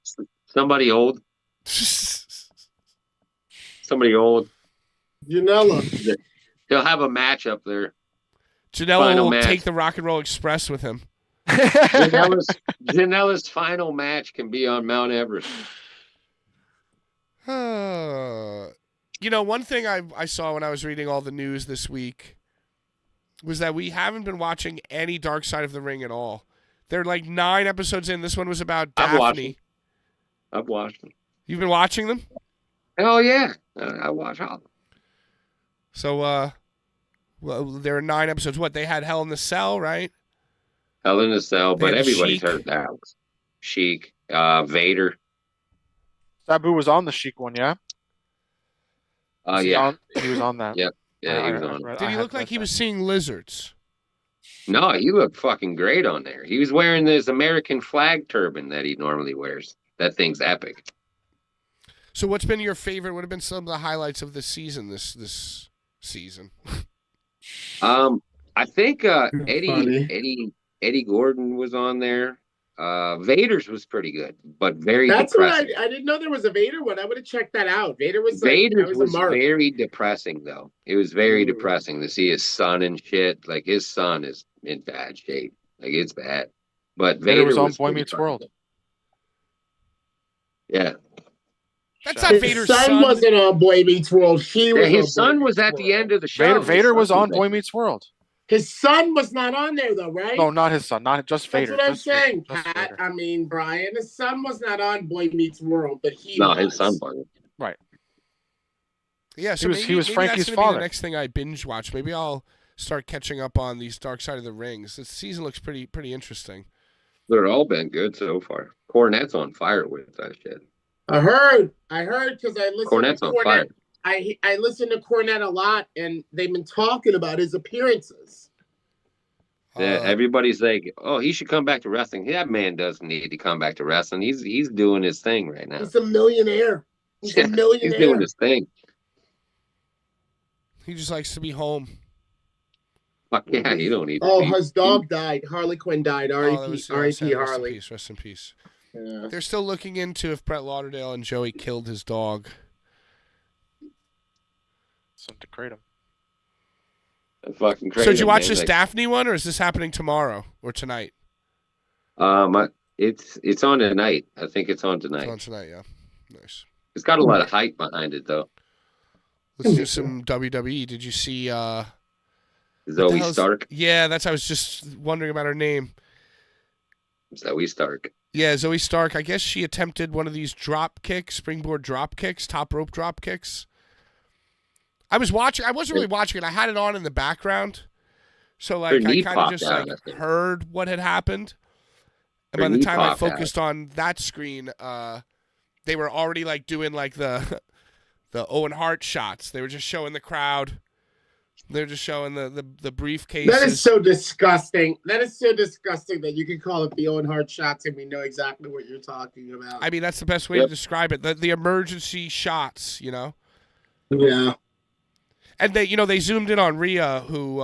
Somebody old. Somebody old. Janela. He'll have a match up there. Janela Final will match. take the Rock and Roll Express with him. Janela's final match can be on Mount Everest. One thing I saw when I was reading all the news this week was that we haven't been watching any Dark Side of the Ring at all. They're like 9 episodes in. This one was about I've watched Daphne. I've watched them. You've been watching them? Oh yeah, I watch all of them. So, there are 9 episodes. What, they had Hell in the Cell, right? Hell in a Cell, but They had everybody's Sheik. heard that. Sheik, Vader. Sabu was on the Sheik one, yeah. Was he Yeah, on- he was on that. Yep. Yeah, he was on. Did he look like he was seeing lizards? No, he looked fucking great on there. He was wearing this American flag turban that he normally wears. That thing's epic. So what's been your favorite? What have been some of the highlights of this season? This season. I think Funny. Eddie Gordon was on there. Vader's was pretty good, but very That's what depressing. I didn't know there was a Vader one. I would have checked that out. Vader was like that Vader's was a was mark. very depressing though. It was very Mm. depressing to see his son and shit. Like his son is in bad shape. Like it's bad. But Vader was on was Boy pretty Meets funny. World. Yeah. That's Shout not out. His Vader's son son. wasn't on Boy Meets World. He was. His on son Boy was Meets at the World. end of the show. Vader was on there. Boy Meets World. His son was not on there though, right? No, not his son. Not just That's Vader. what I'm just Vader, saying, just Pat. Vader. I mean, Brian. His son was not on Boy Meets World, but he No, was. his son wasn't. Right. Yeah, so He was- maybe, he was maybe Frankie's that's gonna be father. the next thing I binge watch. Maybe I'll start catching up on these Dark Side of the Rings. This season looks pretty interesting. They're all been good so far. Cornette's on fire with that shit. I heard because I listened Cornette's to on fire. Cornette. I listen to Cornette a lot, and they've been talking about his appearances. Yeah, everybody's like, "Oh, he should come back to wrestling." That man doesn't need to come back to wrestling. He's doing his thing right now. He's a millionaire. He's a He's millionaire. doing his thing. He just likes to be home. Fuck yeah, you don't need. Oh, to his dog died. Harley Quinn died. Oh, that was R.I.P. sad. Rest in Harley. peace. Rest in peace. Yeah. They're still looking into if Brett Lauderdale and Joey killed his dog. Some to crate him. Fucking crazy. So did you watch man. this Like, Daphne one, or is this happening tomorrow or tonight? It's on tonight. I think it's on tonight. It's on tonight, yeah. Nice. It's got a lot of hype behind it though. Let's do some WWE. Did you see what the Zoe hell's- Stark. Yeah, I was just wondering about her name. Zoe Stark. Yeah, Zoe Stark. I guess she attempted one of these drop kicks, springboard drop kicks, top rope drop kicks. I was watching. I wasn't really watching it. I had it on in the background, so like Her I knee kind of popped just out, like I think. heard what had happened. And Her by the knee time I popped out. focused on that screen, they were already like doing like the the Owen Hart shots. They were just showing the crowd. They were just showing the briefcases. That is so disgusting. That is so disgusting that you can call it the Owen Hart shots and we know exactly what you're talking about. I mean, that's the best way to Yep. describe it. The emergency shots, you know. Yeah. And they zoomed in on Rhea, who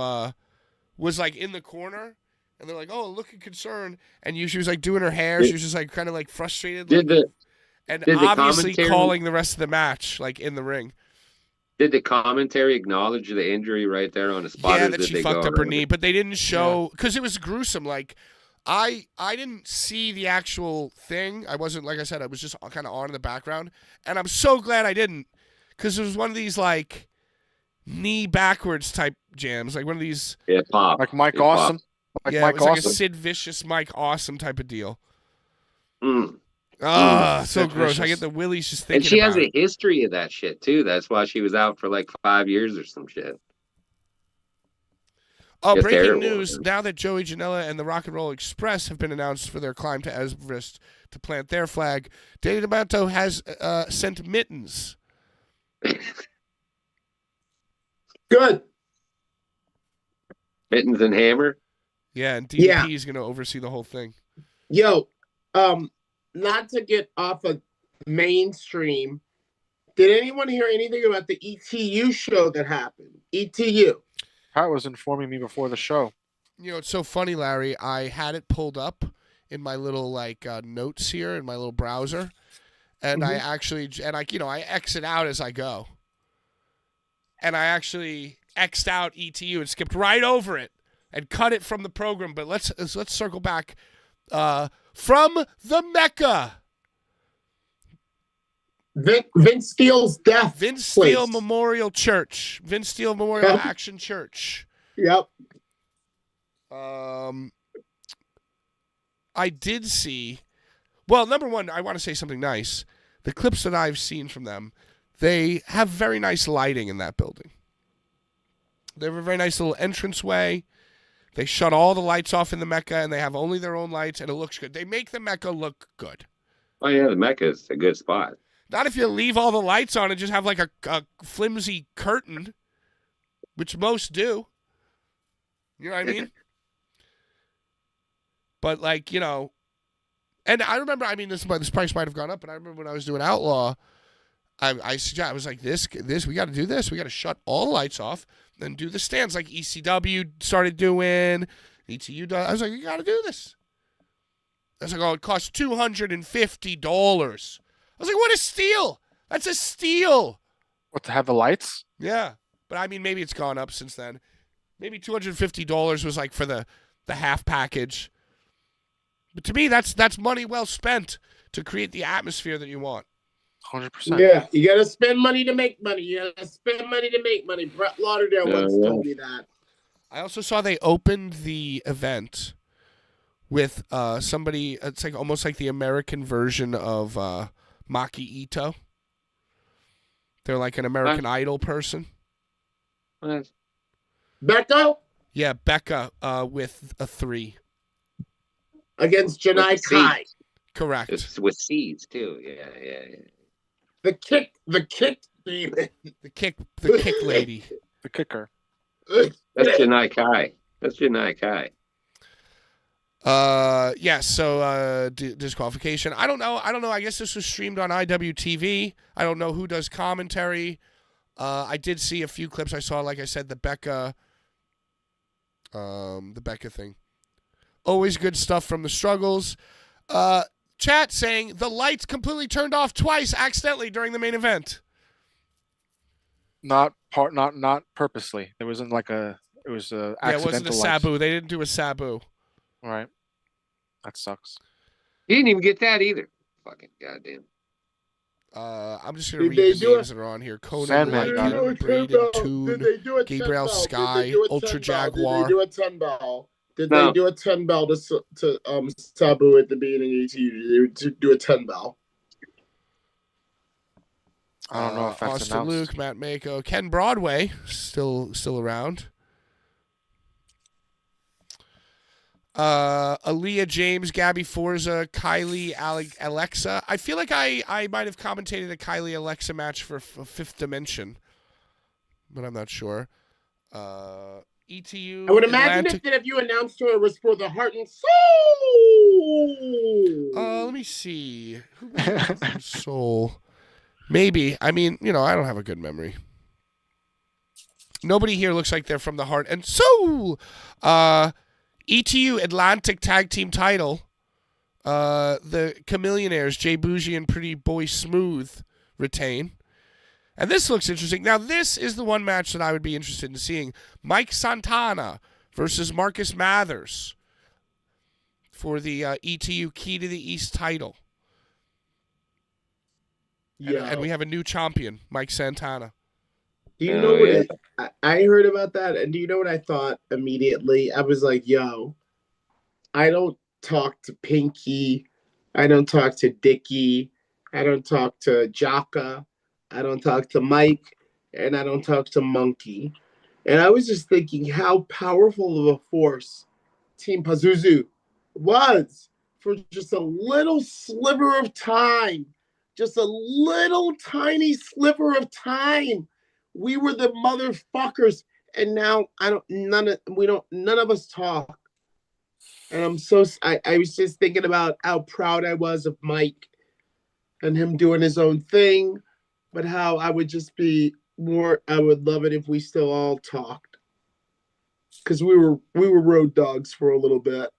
was like in the corner, and they're like, "Oh, looking concerned," and she was like doing her hair. She was just like kind of like frustrated, Did like, the and did the obviously commentary- calling the rest of the match like in the ring. Did the commentary acknowledge the injury right there on the spot? Yeah, or that did she they fucked go up her around knee, it? but they didn't show because it was gruesome. Like, I didn't see the actual thing. I wasn't, like I said, I was just kind of on in the background, and I'm so glad I didn't, because it was one of these like knee backwards type jams, like one of these. Yeah, pop. Like Mike It popped. Awesome. Like Yeah, Mike it was like a Awesome. Sid Vicious, Mike Awesome type of deal. Mm. Ah, so Sid gross. I Vicious. get the willies just thinking And she has about a history of that shit too. That's why she was out for like 5 years or some shit. Oh, Yes, breaking terrible. news. Now that Joey Janela and the Rock and Roll Express have been announced for their climb to Everest to plant their flag, Danny D'Amato has sent mittens. Good. Mittens and hammer. Yeah, and DDP Yeah. is going to oversee the whole thing. Yo, not to get off of mainstream, did anyone hear anything about the ETU show that happened? ETU. Pat was informing me before the show. You know, it's so funny, Larry. I had it pulled up in my little like notes here in my little browser, and I actually I exit out as I go, and I actually X'd out ETU and skipped right over it and cut it from the program. But let's circle back from the Mecca. Vince Steele's death. Vince place. Steele Memorial Church. Vince Steele Memorial Yep. Action Church. Yep. I did see. Well, number one, I want to say something nice. The clips that I've seen from them, they have very nice lighting in that building. They have a very nice little entranceway. They shut all the lights off in the Mecca, and they have only their own lights, and it looks good. They make the Mecca look good. Oh yeah, the Mecca is a good spot. Not if you leave all the lights on and just have like a flimsy curtain, which most do. You know what I mean? But like, you know, and I remember, I mean, this price might have gone up, but I remember when I was doing Outlaw, I was like, this, we got to do this. We got to shut all the lights off and do the stands like ECW started doing, ETU does. I was like, you got to do this. I was like, oh, it costs $250. I was like, what a steal. That's a steal. What, to have the lights? Yeah. But I mean, maybe it's gone up since then. Maybe $250 was like for the half package. But to me, that's money well spent to create the atmosphere that you want. 100%. Yeah, you got to spend money to make money. You got to spend money to make money. Brett Lauderdale once told me that. I also saw they opened the event with somebody. It's like almost like the American version of Maki Ito. They're like an American Idol person. Becca Yeah, Becca with a 3. against Janai Kai. Correct. It's with seeds too. Yeah. The kick demon. The kick lady. The kicker. That's Janai Kai. Yeah, so disqualification. I don't know. I guess this was streamed on IWTV. I don't know who does commentary. I did see a few clips. I saw, like I said, the Becca thing. Always good stuff from the struggles. Chat saying the lights completely turned off twice accidentally during the main event. Not purposely. There wasn't like a. It was a accidental. Yeah, it wasn't a sabu. They didn't do a sabu. All right. That sucks. He didn't even get that either. Fucking goddamn. I'm just gonna Did read they the do names that are on here. Conan, Sandman got Lycan, it. Braden, Toon, Did they do a 10 Gabriel bell? Sky, Did they do a 10 Ultra bell? Jaguar. Did they do a 10 bell? Did No. they do a 10 bell to Sabu at the beginning of ETU? Did they do a 10 bell? I don't know if that's Austin announced. Luke, Matt Mako, Ken Broadway, still around. Aaliyah James, Gabby Forza, Kylie, Alexa. I feel like I might have commentated a Kylie Alexa match for Fifth Dimension, but I'm not sure. ETU. I would imagine Atlantic. if you announced her it was for the heart and soul. Let me see. Who was it? Heart and Soul. Maybe. I mean, I don't have a good memory. Nobody here looks like they're from the heart and soul. ETU Atlantic Tag Team title. The Chameleonaires, Jay Bougie and Pretty Boy Smooth, retain. And this looks interesting. Now, this is the one match that I would be interested in seeing. Mike Santana versus Marcus Mathers for the ETU Key to the East title. Yeah. And we have a new champion, Mike Santana. Do you know what I heard about that? And do you know what I thought immediately? I was like, yo, I don't talk to Pinky. I don't talk to Dickie. I don't talk to Jaka. I don't talk to Mike. And I don't talk to Monkey. And I was just thinking how powerful of a force Team Pazuzu was for just a little sliver of time. Just a little tiny sliver of time. We were the motherfuckers, and now none of us talk. And I was just thinking about how proud I was of Mike and him doing his own thing, but how I would love it if we still all talked. Because we were road dogs for a little bit.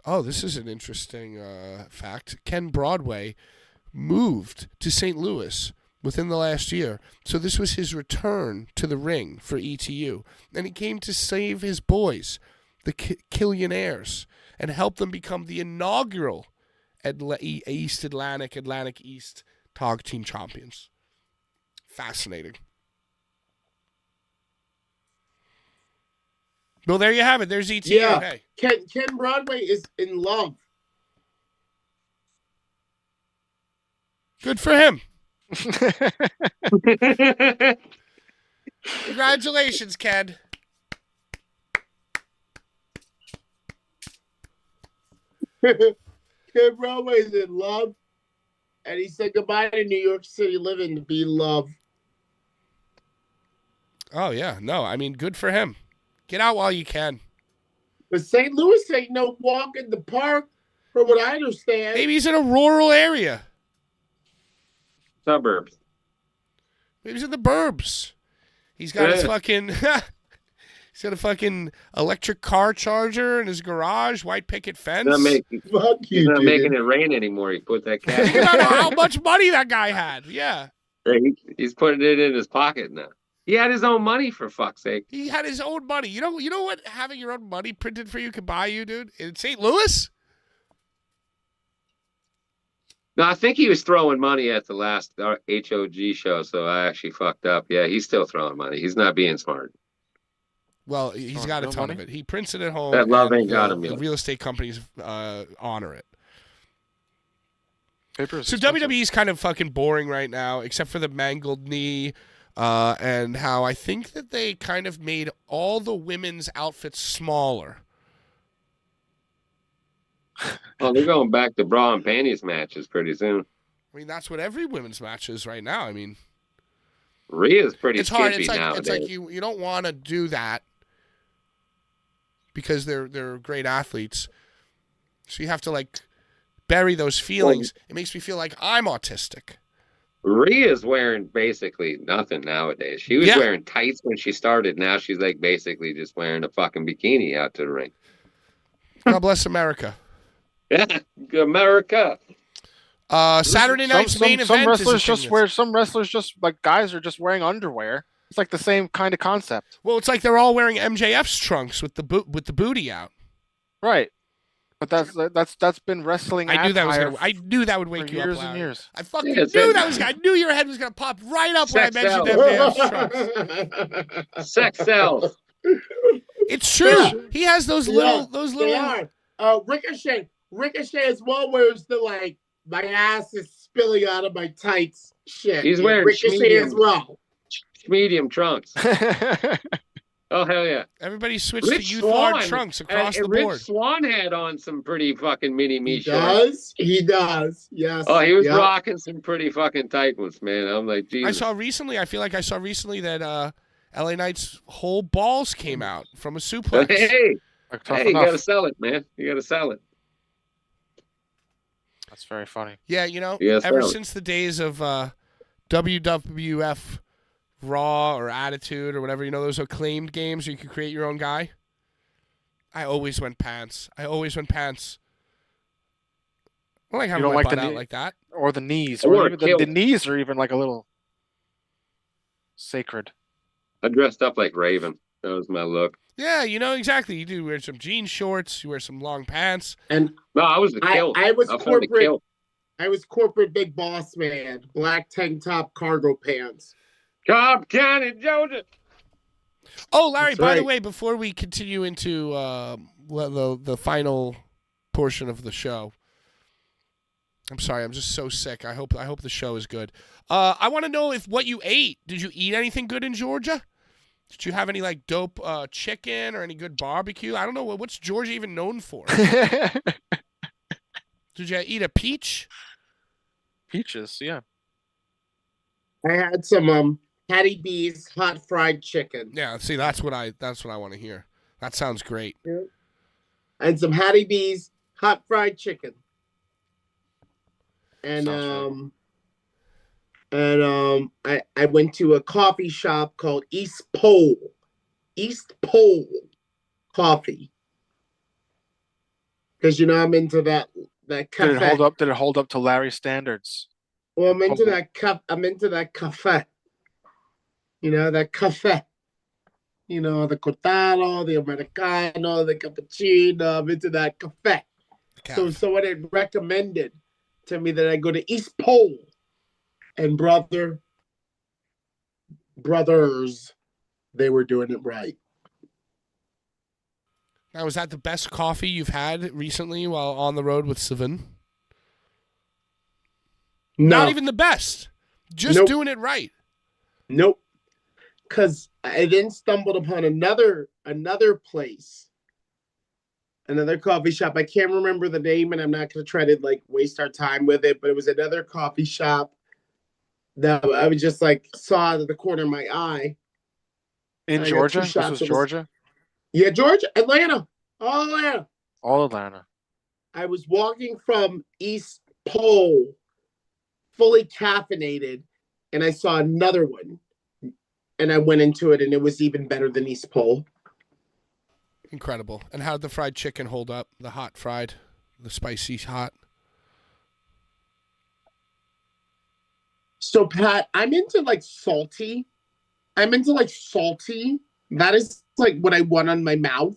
Oh, this is an interesting fact. Ken Broadway moved to St. Louis within the last year. So this was his return to the ring for ETU. And he came to save his boys, the Killionaires, and help them become the inaugural East Atlantic East Tag Team Champions. Fascinating. Well, there you have it. There's ETU. Yeah. Hey. Ken Broadway is in love. Good for him. Congratulations, Ken. Ken Broadway is in love, and he said goodbye to New York City living to be love. Oh, yeah. No, I mean, good for him. Get out while you can. But St. Louis ain't no walk in the park, from what I understand. Maybe he's in a rural area. Suburbs. He was in the burbs. He's got his fucking. He's got a fucking electric car charger in his garage, white picket fence. He's not making it rain anymore. He put that cash. Think about how much money that guy had. Yeah. He's putting it in his pocket now. He had his own money, for fuck's sake. He had his own money. You know what having your own money printed for you can buy you, dude? In St. Louis? No, I think he was throwing money at the last HOG show, so I actually fucked up. Yeah, he's still throwing money. He's not being smart. Well, he's got a ton of it. He prints it at home. That love ain't got him The yet. real estate companies honor it. Paper is So expensive. WWE's kind of fucking boring right now, except for the mangled knee, and how I think that they kind of made all the women's outfits smaller. Oh, they're going back to bra and panties matches pretty soon. I mean, that's what every women's match is right now. I mean, Rhea's pretty it's hard. skimpy nowadays. It's like you don't want to do that because they're great athletes. So you have to like bury those feelings. It makes me feel like I'm autistic. Rhea's wearing basically nothing nowadays. She was wearing tights when she started. Now she's like basically just wearing a fucking bikini out to the ring. God bless America. Yeah, America. Saturday night's main event. Some wrestlers is just wear. Some wrestlers just like guys are just wearing underwear. It's like the same kind of concept. Well, it's like they're all wearing MJF's trunks with the booty out. Right. But that's been wrestling. I knew that was attire gonna. I knew that would wake for you years up, and Larry. years. I fucking Yeah, knew that was. I knew your head was gonna pop right up when I Sex mentioned MJF's trunks. Sex sells. It's true. He has those little. They are. Ricochet. Ricochet as well wears the like my ass is spilling out of my tights shit. He's wearing Ricochet as well. Medium trunks. Oh, hell yeah. Everybody switched Rich to youth Swan. hard trunks across the Rich board. Swan had on some pretty fucking mini-me He shorts. does. He does. Yes. Oh, he was Yep. rocking some pretty fucking tight ones, man. I'm like, Jesus. I feel like I saw recently that LA Knight's whole balls came out from a suplex. Hey, Like, tough you enough. gotta sell it, man. You gotta sell it. That's very funny. Yeah, you know, Yes, ever sir. since the days of WWF Raw or Attitude or whatever, you know, those acclaimed games where you could create your own guy. I always went pants. I don't like having don't my like butt the out knee- like that. Or the knees. Or Or a even kilt. the knees are even like a little sacred. I dressed up like Raven. That was my look. Yeah, you know exactly. You do wear some jean shorts. You wear some long pants. And No, I was the kilt. I was I found the corporate. kilt. I was corporate big boss man. Black tank top, cargo pants. Cobb County, Georgia. Oh, Larry, That's by the right. way, before we continue into the final portion of the show, I'm sorry, I'm just so sick. I hope the show is good. I want to know if what you ate. Did you eat anything good in Georgia? Did you have any like dope chicken or any good barbecue? I don't know what's Georgia even known for. Did you eat a peach? Peaches, yeah. I had some Hattie B's hot fried chicken. Yeah, see, that's what I want to hear. That sounds great. I had some Hattie B's hot fried chicken. And Sounds I went to a coffee shop called East Pole Coffee. Because you know I'm into that cafe. Did it hold up to Larry's standards? Well, I'm into that cafe. You know, that cafe. You know, the cortado, the americano, the cappuccino. I'm into that cafe. So someone had recommended to me that I go to East Pole, and brothers, they were doing it right. Now, was that the best coffee you've had recently while on the road with Savin? No, Not even the best. Just Nope. doing it right. nope. Because I then stumbled upon another place, another coffee shop. I can't remember the name, and I'm not going to try to like waste our time with it. But it was another coffee shop that I was just like saw out of the corner of my eye. In I got Georgia? two This shots. was It was- Georgia? Yeah, Georgia, Atlanta, all Atlanta. All Atlanta. I was walking from East Pole fully caffeinated, and I saw another one, and I went into it, and it was even better than East Pole. Incredible. And how did the fried chicken hold up? The hot fried, the spicy hot. So Pat, I'm into like salty. That is like what I want on my mouth.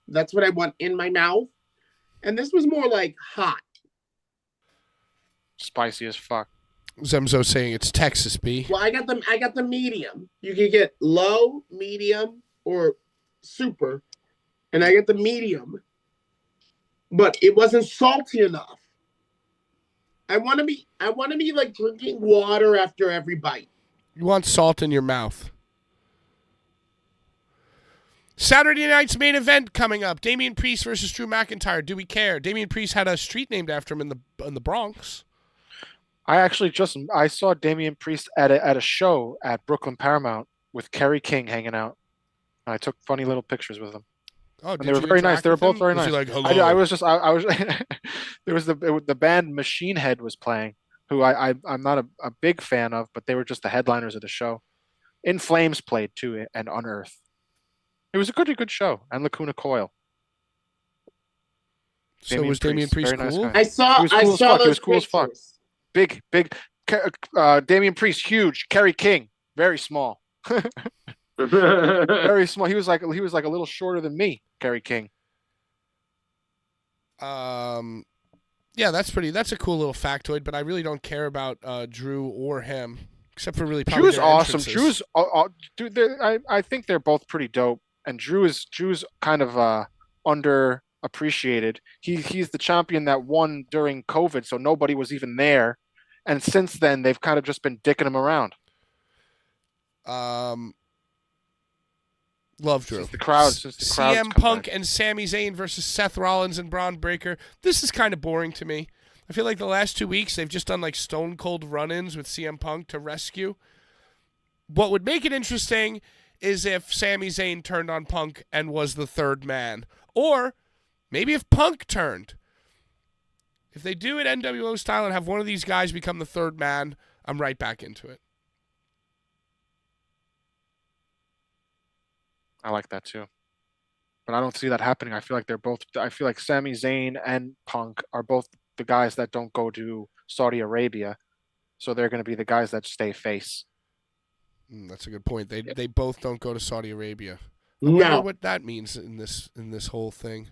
That's what I want in my mouth. And this was more like hot. Spicy as fuck. Zemzo saying it's Texas, B. Well, I got the medium. You can get low, medium, or super. And I got the medium. But it wasn't salty enough. I want to be like drinking water after every bite. You want salt in your mouth. Saturday night's main event coming up. Damian Priest versus Drew McIntyre. Do we care? Damian Priest had a street named after him in the Bronx. I saw Damian Priest at a show at Brooklyn Paramount with Kerry King hanging out. I took funny little pictures with him. Oh, and they were very nice. They were both very nice. Was he like, hello? I was there was the band Machine Head was playing, who I'm not a big fan of, but they were just the headliners of the show. In Flames played too, and Unearth. It was a good show, and Lacuna Coil. So was Damian Priest cool? I saw he was those he was cool as fuck. Big. Damian Priest, huge. Kerry King, very small. Very small. He was like a little shorter than me, Kerry King. Yeah, that's a cool little factoid, but I really don't care about Drew or him, except for really probably Drew's their awesome. entrances. Dude, I think they're both pretty dope, and Drew's kind of underappreciated. He's the champion that won during COVID, so nobody was even there, and since then they've kind of just been dicking him around. Love Drew. Since the crowd CM Punk and Sami Zayn versus Seth Rollins and Braun Breaker. This is kind of boring to me. I feel like the last 2 weeks they've just done like stone cold run-ins with CM Punk to rescue. What would make it interesting is if Sami Zayn turned on Punk and was the third man. Or maybe if Punk turned. If they do it NWO style and have one of these guys become the third man, I'm right back into it. I like that too, but I don't see that happening. I feel like Sami Zayn and Punk are both the guys that don't go to Saudi Arabia, so they're going to be the guys that stay face. That's a good point. They both don't go to Saudi Arabia. I No. wonder what that means in this whole thing.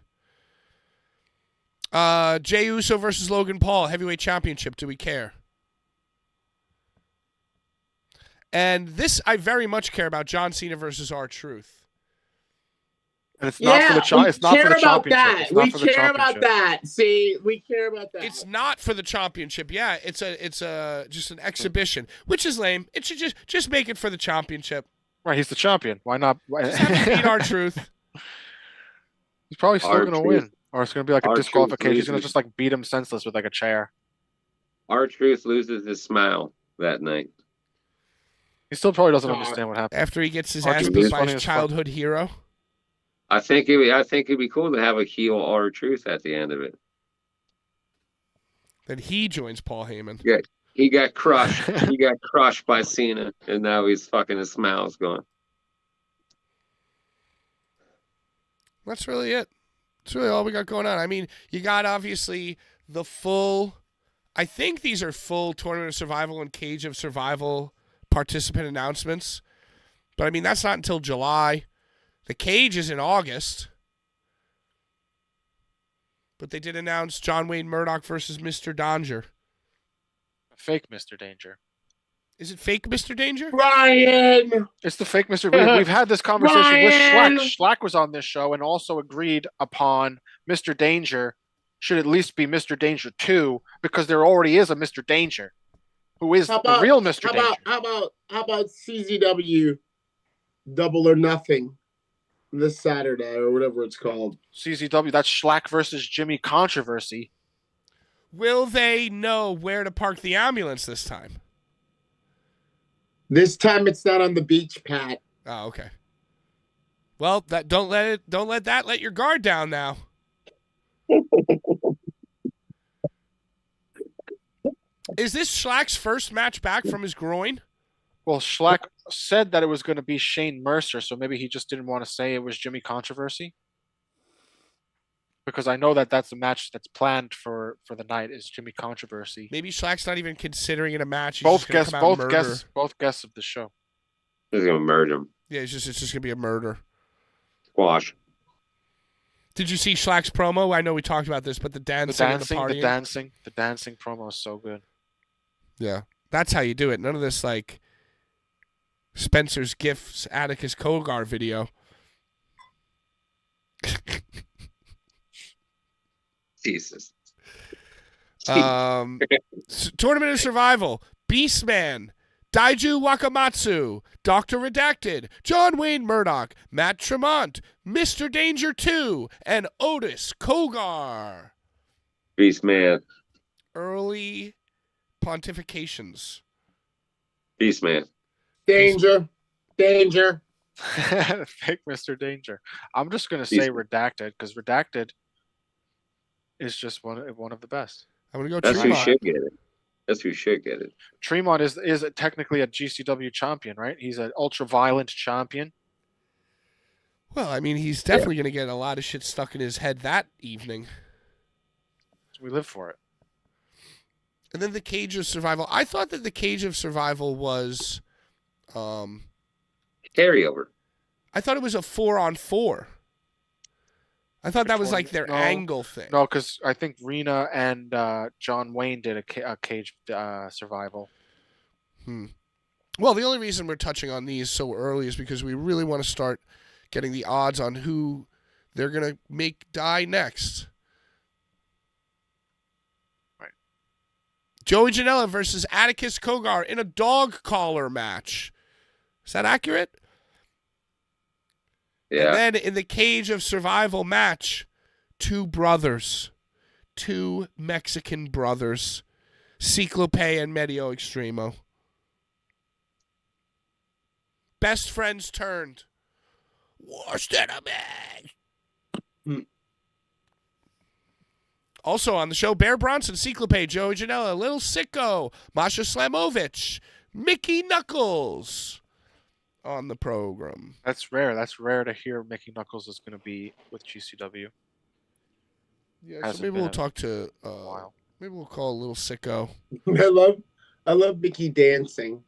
Jey Uso versus Logan Paul, heavyweight championship. Do we care? And this I very much care about. John Cena versus R-Truth. And it's not for the championship. We care about that. See, we care about that. It's not for the championship. Yeah, it's just an exhibition, which is lame. It should just make it for the championship. Right, he's the champion. Why not? Just have him beat R-Truth. He's probably still going to win, or it's going to be like a R-Truth disqualification. He's going to loses. just like beat him senseless with like a chair. R-Truth loses his smile that night. He still probably doesn't understand what happened. After he gets his R-Truth ass beat is by funny his as fuck. childhood hero. I think it'd be cool to have a heel R-Truth at the end of it. Then he joins Paul Heyman. Yeah, he got crushed. He got crushed by Cena, and now his smile's gone. That's really it. That's really all we got going on. I mean, you got obviously the full. I think these are full Tournament of Survival and Cage of Survival participant announcements. But I mean, that's not until July. The Cage is in August. But they did announce John Wayne Murdoch versus Mr. Danger. Fake Mr. Danger. Is it fake Mr. Danger? Ryan! It's the fake Mr. We've had this conversation with Schlack. Schlack was on this show and also agreed upon Mr. Danger should at least be Mr. Danger 2 because there already is a Mr. Danger who is the real Mr. Danger. How about CZW Double or Nothing this Saturday or whatever it's called? CZW, that's Schlack versus Jimmy Controversy. Will they know where to park the ambulance this time? This time it's not on the beach, Pat. Oh, okay. Well, don't let that let your guard down now. Is this Schlack's first match back from his groin? Well, Schlack said that it was going to be Shane Mercer, so maybe he just didn't want to say it was Jimmy Controversy. Because I know that that's the match that's planned for the night is Jimmy Controversy. Maybe Schlack's not even considering it a match. He's Both just gonna come out and murder. both guests of the show. He's gonna murder him. Yeah, it's just gonna be a murder. Squash. Did you see Schlack's promo? I know we talked about this, but the dancing and the partying. The dancing promo is so good. Yeah, that's how you do it. None of this like Spencer's Gifts Atticus Kogar video. Jesus. Tournament of Survival. Beastman. Daiju Wakamatsu. Dr. Redacted. John Wayne Murdoch. Matt Tremont. Mr. Danger 2. And Otis Kogar. Beast man. Early pontifications. Beast man. Danger. Danger. Fake Mr. Danger. I'm just gonna say Redacted because Redacted is just one of the best. I'm gonna go That's Tremont. who should get it. That's who should get it. Tremont is technically a GCW champion, right? He's an ultra violent champion. Well, I mean, he's definitely gonna get a lot of shit stuck in his head that evening. So we live for it. And then the Cage of Survival. I thought that the Cage of Survival was, Carryover. I thought it was a 4-on-4. I thought that was like their angle thing. No, because I think Rena and John Wayne did a Cage Survival. Well, the only reason we're touching on these so early is because we really want to start getting the odds on who they're going to make die next. Right. Joey Janela versus Atticus Kogar in a dog collar match. Is that accurate? Yeah. And then in the Cage of Survival match, two Mexican brothers, Ciclope and Medio Extremo. Best friends turned. Worst enemies. Also on the show, Bear Bronson, Ciclope, Joey Janela, Little Sicko, Masha Slamovich, Mickey Knuckles. On the program. That's rare. That's rare to hear Mickey Knuckles is going to be with GCW. Yeah, so maybe we'll talk to. Maybe we'll call a Little Sicko. I love Mickey dancing.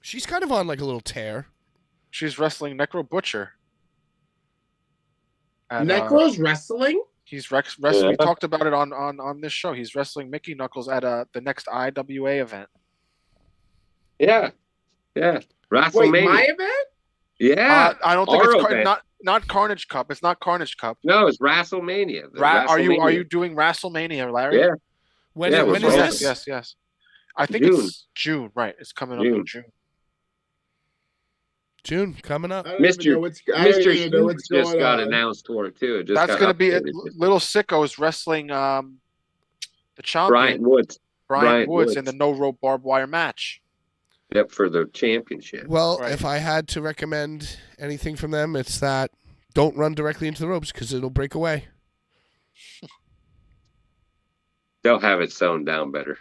She's kind of on like a little tear. She's wrestling Necro Butcher. And, Necro's wrestling. He's wrestling. Yeah. We talked about it on this show. He's wrestling Mickey Knuckles at the next IWA event. Yeah. Yeah, WrestleMania. Wait, my event? Yeah, I don't think it's not Carnage Cup. It's not Carnage Cup. No, it's WrestleMania. Are you doing WrestleMania, Larry? Yeah. When is this? Yes. I think it's June. Right, it's coming up in June. June coming up. Mr. Hughes just got announced for it too. That's going to be Little Sicko is wrestling the champion Brian Woods in the no rope barbed wire match. Yep, for the championship. Well, if I had to recommend anything from them, it's that don't run directly into the ropes because it'll break away. They'll have it sewn down better.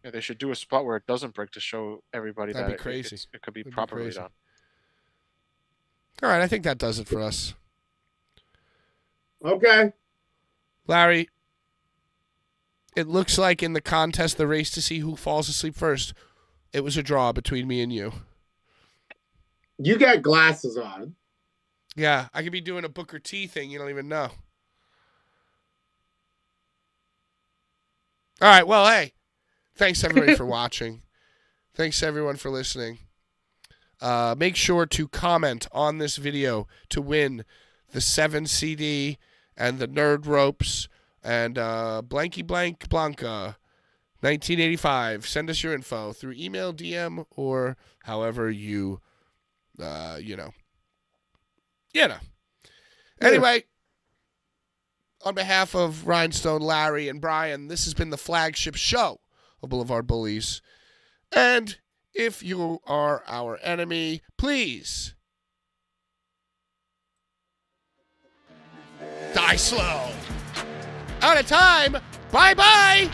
Yeah, they should do a spot where it doesn't break to show everybody That'd that be crazy. It could be properly done. All right, I think that does it for us. Okay. Larry, it looks like in the contest, the race to see who falls asleep first, it was a draw between me and you. You got glasses on. Yeah, I could be doing a Booker T thing. You don't even know. All right, well, hey, thanks everybody for watching. Thanks everyone for listening. Make sure to comment on this video to win the 7 CD and the Nerd Ropes and Blanky Blank Blanca 1985. Send us your info through email, DM, or however you know. Anyway, on behalf of Rhinestone, Larry, and Brian, this has been the flagship show of Blvd Bullies. And if you are our enemy, please die slow. Out of time. Bye-bye.